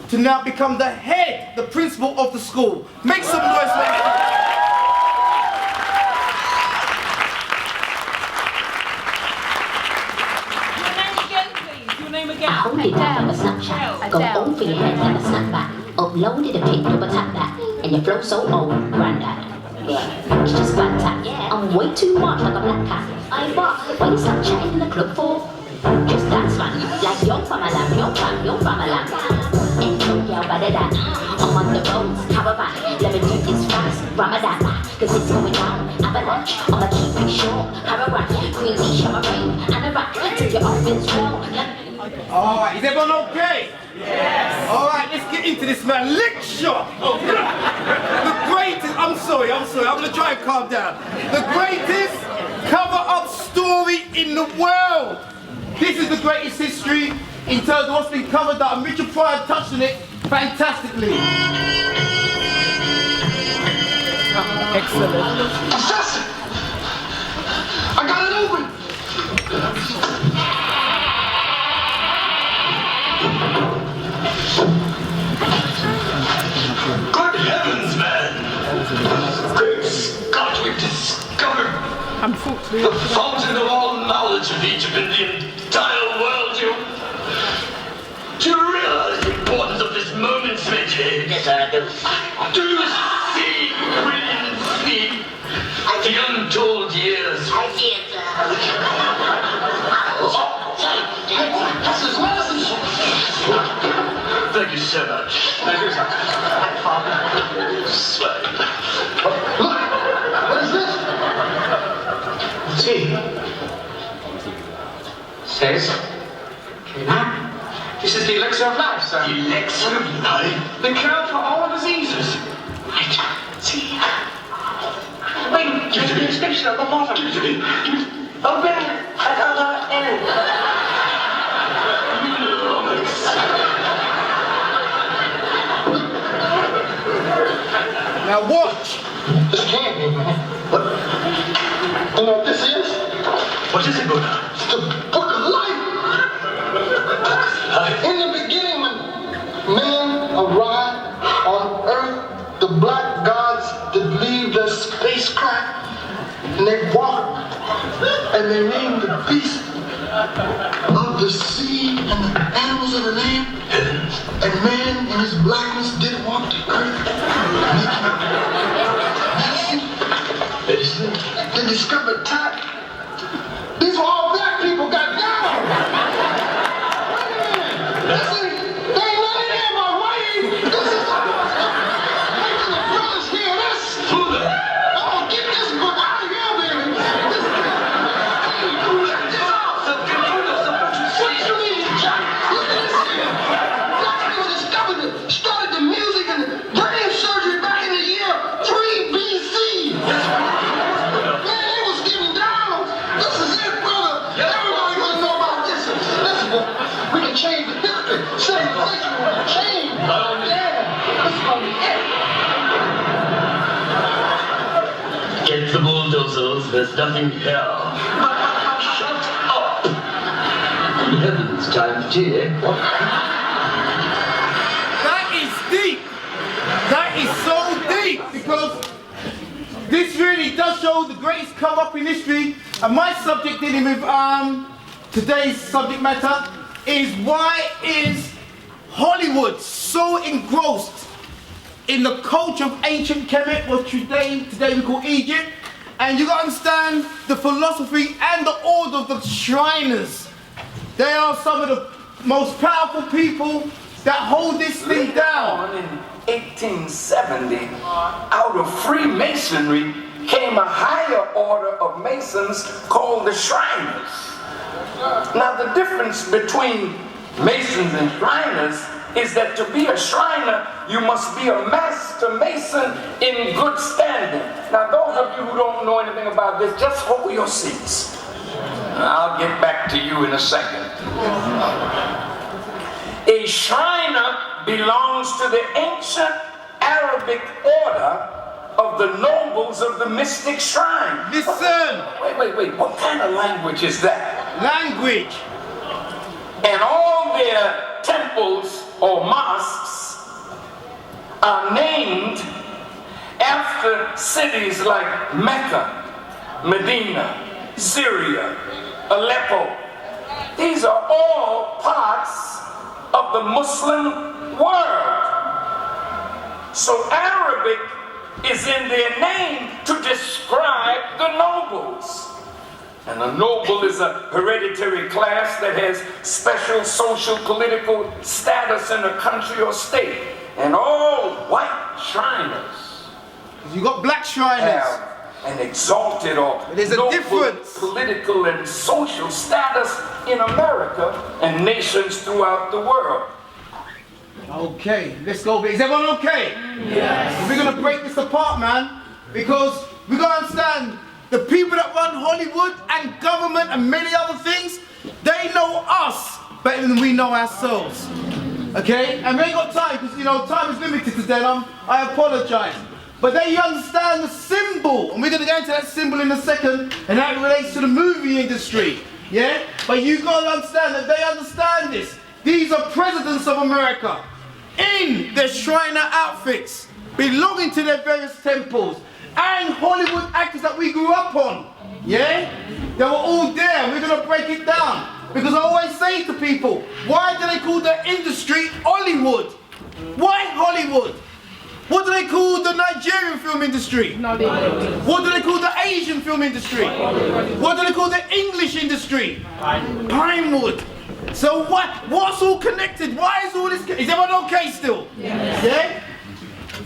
to now become the head, the principal of the school. Make some noise for her. I hold it back on the Snapchat, go over your head like a snapback. Uploaded a pic, double tap that, and your flow so old, granddad. Yeah, it's just flat tap. Yeah, I'm way too much like a black cat. I what? Why you Snapchatting in the club for? Just dance man, like yo from a lamb, yo from a lamb. Ain't no girl better than I'm on the roads, caravan. Let me do this fast, Ramadan, cause it's going down. Avalanche, I'ma keep it short. Hararat, Queen Leash, I'm a rain, and a rat till your orphans roll. Alright, is everyone okay? Yes! Alright, let's get into this, man. Lecture! The greatest, I'm sorry, I'm gonna try and calm down. The greatest cover-up story in the world! This is the greatest history in terms of what's been covered up, and Richard Pryor touched on it fantastically. Excellent. Assassin! I got it open! Good heavens, man! Great Scott, we've discovered the fountain of all knowledge of Egypt in the entire world. Do you realize the importance of this moment, Smitty? Yes, I do. Do you see, William, see? The untold years. I see it, sir. That's his message. Thank you so much. Thank you, sir. Swag. Look! What is this? See? Says, Kemet. This is the elixir of life, sir. The elixir of life? The cure for all diseases. Right. See? Wait, give it to me. Inscription on the bottom. Give it to me. Open at other end. Now watch! This can't be, man. What? You know what this is? What is it, Buddha? It's the book of life. In the beginning, when man arrived on earth, the black gods did leave their spacecraft, and they walked, and they named the beast of the sea and the animals of the land. And man in his blackness did walk the earth. Medicine. They discovered time. These were all black people got down. Wait a minute. Listen, they ain't nothing there about white. This is making the brothers hear this. I'm gonna get this book out of here, baby. Check this out. What you mean, Jack? Look at this here. Black people discovered it, started the music and brain surgery back in the year 3 BC. Man, they was getting down. This is it, brother. Everybody gonna know about this. Listen, we can change the history. Civilization will change. Yeah, this is gonna be it. Get the bulldozers, there's nothing here. Shut up! Good heavens, time for tea, eh? That is deep! That is so deep because this really does show the greatest come up in history. And my subject dealing with today's subject matter is why is Hollywood so engrossed in the culture of ancient Kemet, what today we call Egypt, and you gotta understand the philosophy and the order of the Shriners. They are some of the most powerful people that hold this thing down. In 1870, out of Freemasonry, came a higher order of Masons called the Shriners. Now the difference between Masons and Shriners is that to be a Shriner, you must be a master Mason in good standing. Now those of you who don't know anything about this, just hold your seats. I'll get back to you in a second. A Shriner belongs to the ancient Arabic order of the nobles of the mystic shrine. Listen! Wait, what kind of language is that? Language! And all their temples or mosques are named after cities like Mecca, Medina, Syria, Aleppo. These are all parts of the Muslim world. So Arabic is in their name to describe the nobles. And a noble is a hereditary class that has special social political status in a country or state. And all white Shriners, you got black Shriners, have an exalted or there's a noble difference. Political and social status in America and nations throughout the world. Okay, let's go. Is everyone okay? Yes. We're gonna break this apart, man, because we gotta understand the people that run Hollywood and government and many other things, they know us better than we know ourselves. Okay? And we ain't got time, because, you know, time is limited today, and I apologize. But they understand the symbol, and we're going to go into that symbol in a second, and how it relates to the movie industry. Yeah? But you got to understand that they understand this. These are presidents of America in their Shriner outfits, belonging to their various temples, and Hollywood actors that we grew up on. Yeah? They were all there. We're going to break it down. Because I always say to people, why do they call the industry Hollywood? Why Hollywood? What do they call the Nigerian film industry? What do they call the Asian film industry? What do they call the English industry? Pinewood. So what's all connected? Why is all this? Is everyone okay still? Yes. Yeah?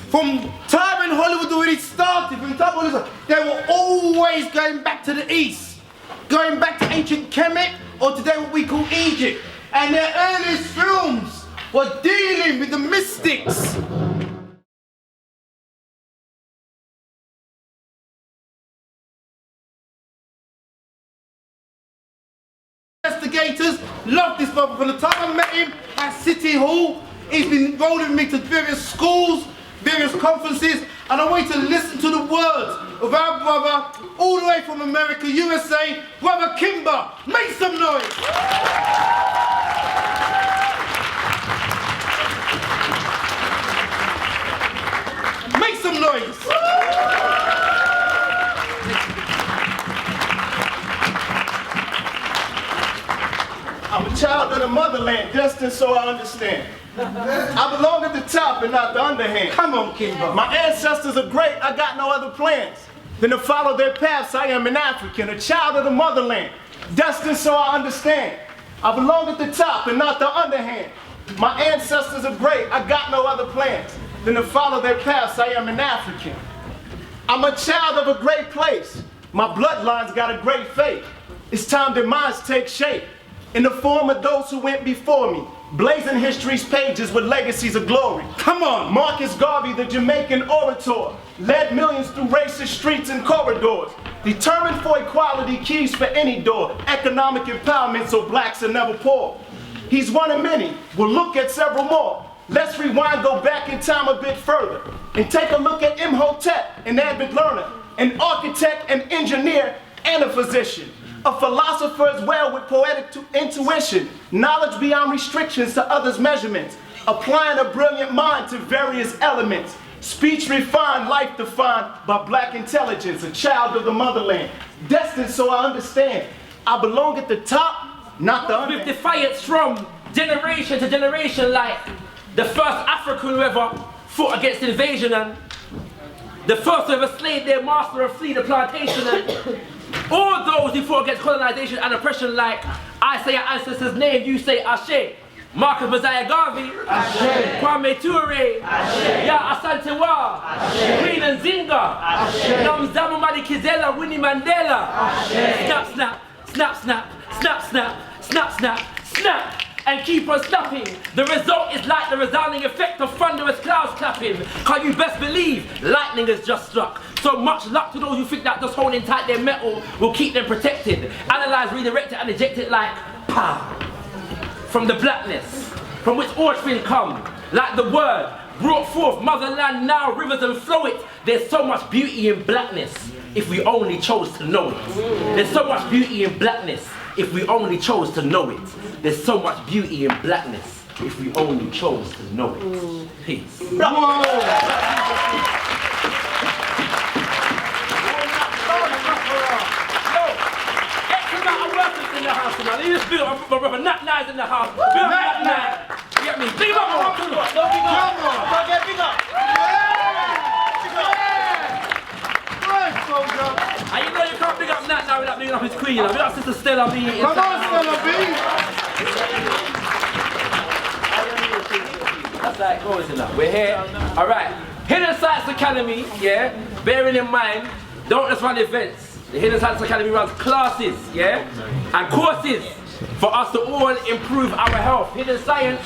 From time when Hollywood already started, from the time Hollywood, they were always going back to the east. Going back to ancient Kemet, or today what we call Egypt. And their earliest films were dealing with the mystics. Investigators love this brother. From the time I met him at City Hall, he's been rolling with me to various schools, various conferences, and I want you to listen to the words of our brother, all the way from America, USA, Brother Kimber. Make some noise! Make some noise! I'm a child of the motherland, destined so I understand. I belong at the top and not the underhand. Come on, Kimber. My ancestors are great, I got no other plans than to follow their paths. I am an African, a child of the motherland, destined so I understand. I belong at the top and not the underhand. My ancestors are great, I got no other plans than to follow their paths. I am an African. I'm a child of a great place. My bloodline's got a great fate. It's time that minds take shape in the form of those who went before me, blazing history's pages with legacies of glory. Come on! Marcus Garvey, the Jamaican orator, led millions through racist streets and corridors, determined for equality, keys for any door, economic empowerment so blacks are never poor. He's one of many. We'll look at several more. Let's rewind, go back in time a bit further, and take a look at Imhotep, an avid learner, an architect, an engineer, and a physician. A philosopher as well with poetic intuition, knowledge beyond restrictions to others' measurements, applying a brilliant mind to various elements, speech refined, life defined by black intelligence, a child of the motherland, destined so I understand. I belong at the top, not the under. With defiance from generation to generation, like the first African who ever fought against invasion, and the first who ever slayed their master and flee the plantation, and all those who fought against colonization and oppression, like I say our ancestors' name, you say Ashe. Marcus Mosiah Garvey, Kwame Ture, Ya Asante Wa, Queen Nzinga, Namzama Madikizela, Winnie Mandela. Snap, snap, snap, snap, snap, snap, snap, snap, snap. And keep on snapping. The result is like the resounding effect of thunderous clouds clapping. Can you best believe lightning has just struck? So much luck to those who think that just holding tight their metal will keep them protected. Analyze, redirect it and eject it like pow. From the blackness, from which all things come, like the word brought forth motherland now, rivers and flow it. There's so much beauty in blackness if we only chose to know it. There's so much beauty in blackness if we only chose to know it. There's so much beauty in blackness if we only chose to know it. Peace. X amount of workers in the house tonight. Leave this bill. My brother Nat Nye's in the house. Bill Nat Nye. You get me? Big up, man. Don't big up. Don't get big up. And you know you can't big up Nat now without bigging up his queen, you know. Big up Sister Stella B. Come on, Stella B. That's how it goes, you know. We're here. Alright. Hidden Science Academy, yeah? Bearing in mind, don't just run events. The Hidden Science Academy runs classes, yeah? And courses for us to all improve our health. Hidden Science,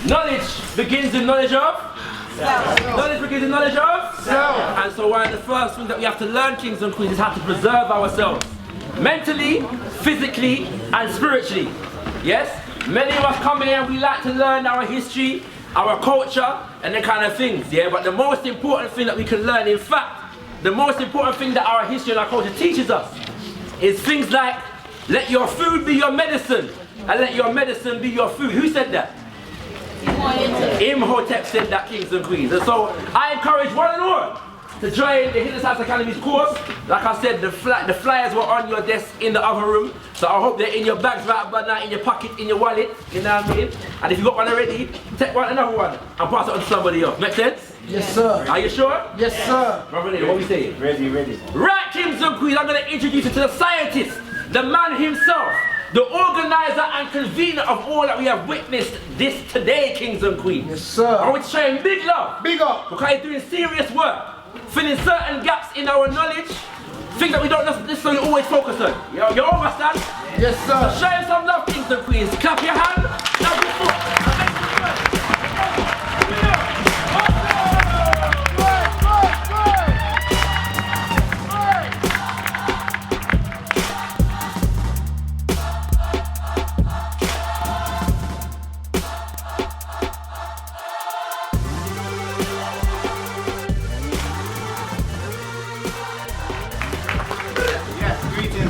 knowledge begins in knowledge of? Knowledge begins in knowledge of? And so one of the first things that we have to learn, kings and queens, is how to preserve ourselves. Mentally, physically, and spiritually. Yes? Many of us come here and we like to learn our history, our culture, and that kind of things, yeah? But the most important thing that we can learn, in fact, the most important thing that our history and our culture teaches us is things like, let your food be your medicine, and let your medicine be your food. Who said that? Imhotep said that, kings and queens. And so I encourage one and all to join the Hidden Science Academy's course. Like I said, the flyers were on your desk in the other room. So I hope they're in your bags right about now, in your pocket, in your wallet. You know what I mean? And if you got one already, take another one and pass it on to somebody else. Make sense? Yes, sir. Are you sure? Yes, sir. Brother Lee, what we saying? Ready, ready. Right, kings and queens, I'm going to introduce you to the scientist, the man himself, the organizer and convener of all that we have witnessed this today, kings and queens. Yes, sir. I want to show him big love. Big up. Because he's doing serious work, filling certain gaps in our knowledge, things that we don't necessarily always focus on. You understand? Yes, sir. So show him some love, kings and queens. Clap your hand. Now good foot.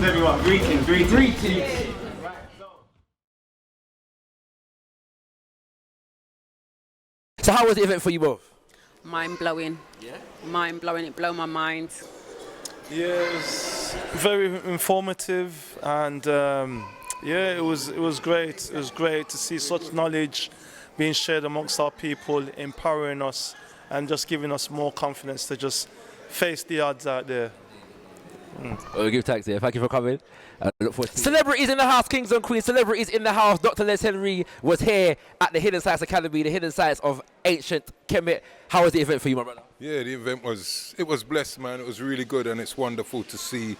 Everyone, greetings. So how was the event for you both? Mind blowing. Yeah. Mind blowing. It blew my mind. Yeah, it was very informative, and yeah, it was great. It was great to see such knowledge being shared amongst our people, empowering us, and just giving us more confidence to just face the odds out there. Well, give thanks here. Thank you for coming. Look forward to celebrities in the house, kings and queens. Celebrities in the house. Dr. Les Henry was here at the Hidden Science Academy, the Hidden Science of ancient Kemet. How was the event for you, my brother? Yeah, the event was blessed, man. It was really good, and it's wonderful to see,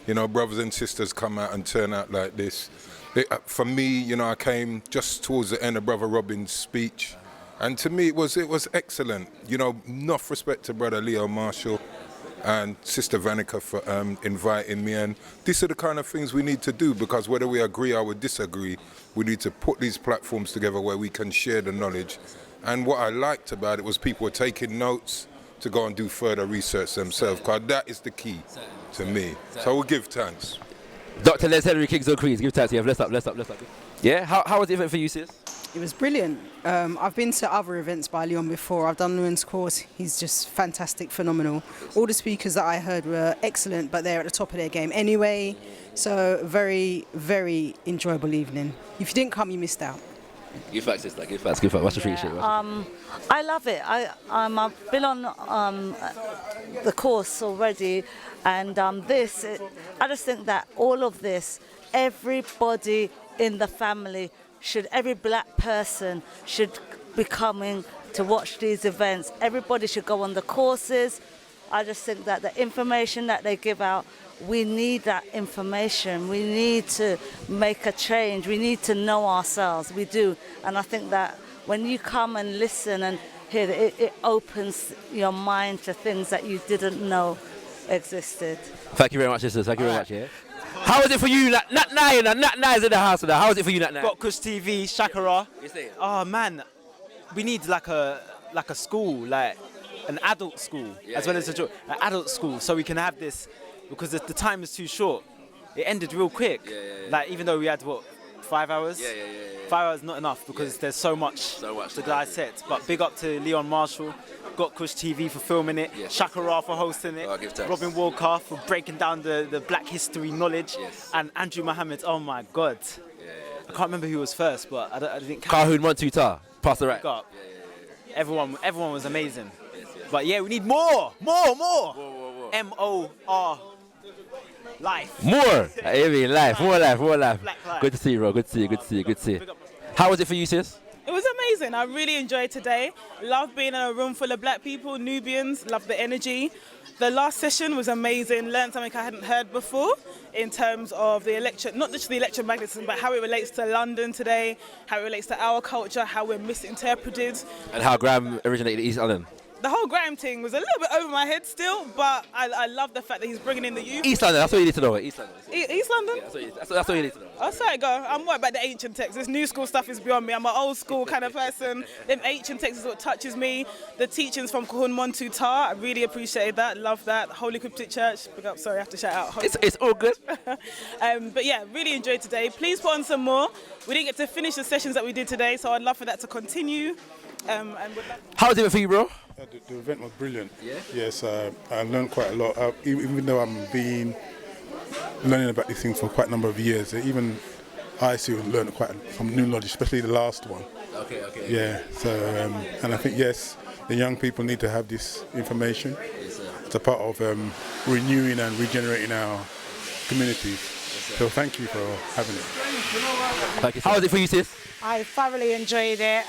you know, brothers and sisters come out and turn out like this. For me, you know, I came just towards the end of Brother Robin's speech, and to me it was excellent. You know, enough respect to Brother Leo Marshall and Sister Vanica for inviting me, and these are the kind of things we need to do, because whether we agree or we disagree, we need to put these platforms together where we can share the knowledge. And what I liked about it was people were taking notes to go and do further research themselves, because that is the key to me. So we'll give thanks. Dr. Les Henry, kings and queens, give thanks. Yeah, bless up. Yeah, how was the event for you, sis? It was brilliant. I've been to other events by Leon before. I've done Leon's course. He's just fantastic, phenomenal. All the speakers that I heard were excellent, but they're at the top of their game anyway. So very, very enjoyable evening. If you didn't come, you missed out. Give thanks, sister. Give thanks. Much appreciated. I love it. I've been on the course already, and I just think that all of this, everybody in the family every black person should be coming to watch these events. Everybody should go on the courses. I just think that the information that they give out, we need that information. We need to make a change. We need to know ourselves. We do. And I think that when you come and listen and hear it opens your mind to things that you didn't know existed. Thank you very much, sisters. Thank you very much. Yeah. How was it for you, Nat Nine? Nat Nine is in the house today. How was it for you, Nat Nine? Got Kush TV, Shakara. Oh man, we need like a school, like an adult school, as well as an adult school, so we can have this, because the time is too short. It ended real quick. Like even though we had 5 hours? 5 hours not enough, because there's so much to dissect. But big up to Leon Marshall, Got Kush TV for filming it, Shakara for hosting it, Robin Walker for breaking down the black history knowledge, and Andrew Mohammed, oh my God. I can't remember who was first, but I didn't count. Kahun, Montu, pass the right. Everyone was amazing. But yeah, we need more. M-O-R. Life. More. I mean, life. More life. Black life. Good to see you, bro. Good to see you. How was it for you, sis? It was amazing. I really enjoyed today. Love being in a room full of black people, Nubians. Love the energy. The last session was amazing. Learned something I hadn't heard before in terms of the not just the electromagnetism, but how it relates to London today, how it relates to our culture, how we're misinterpreted. And how Graham originated in East London. The whole Graham thing was a little bit over my head still, but I love the fact that he's bringing in the youth. East London, that's what you need to know. East London. East London? Yeah, that's what you need to know. Oh, sorry, go. I'm more about the ancient texts. This new school stuff is beyond me. I'm an old school kind of person. Them ancient texts is what touches me. The teachings from Kahun, Montu, I really appreciated that. Love that. Holy Cryptic Church. Big up. Sorry, I have to shout out. It's all good. But yeah, really enjoyed today. Please put on some more. We didn't get to finish the sessions that we did today, so I'd love for that to continue. How was it for you, bro? The event was brilliant. Yes, I learned quite a lot. Even though I'm learning about these things for quite a number of years, even I still learned quite some new knowledge, especially the last one. Okay. Yeah. So, and I think the young people need to have this information. It's a part of renewing and regenerating our communities. So thank you for having it. Thank you. How was it for you, sis? I thoroughly enjoyed it.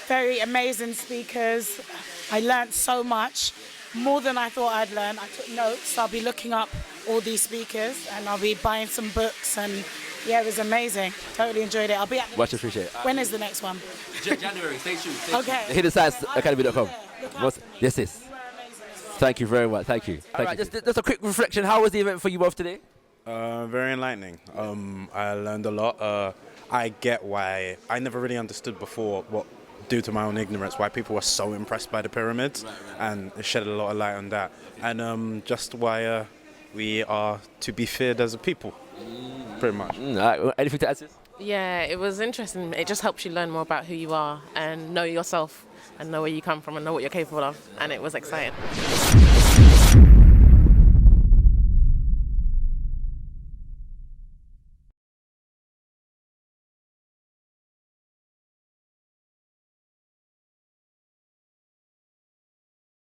Very amazing speakers. I learnt so much, more than I thought I'd learn. I took notes. I'll be looking up all these speakers and I'll be buying some books, and yeah, it was amazing. Totally enjoyed it. I'll be at the Much appreciated. When is the next one? January. Stay tuned. Okay. thehiddenscienceacademy.com. Yes. Thank you very much. Thank you. All right, just a quick reflection. How was the event for you both today? Very enlightening. I learned a lot. I get why I never really understood before due to my own ignorance, why people were so impressed by the pyramids, and it shed a lot of light on that, and just why we are to be feared as a people, pretty much. Anything to add, sis? Yeah, it was interesting. It just helps you learn more about who you are and know yourself and know where you come from and know what you're capable of, and it was exciting.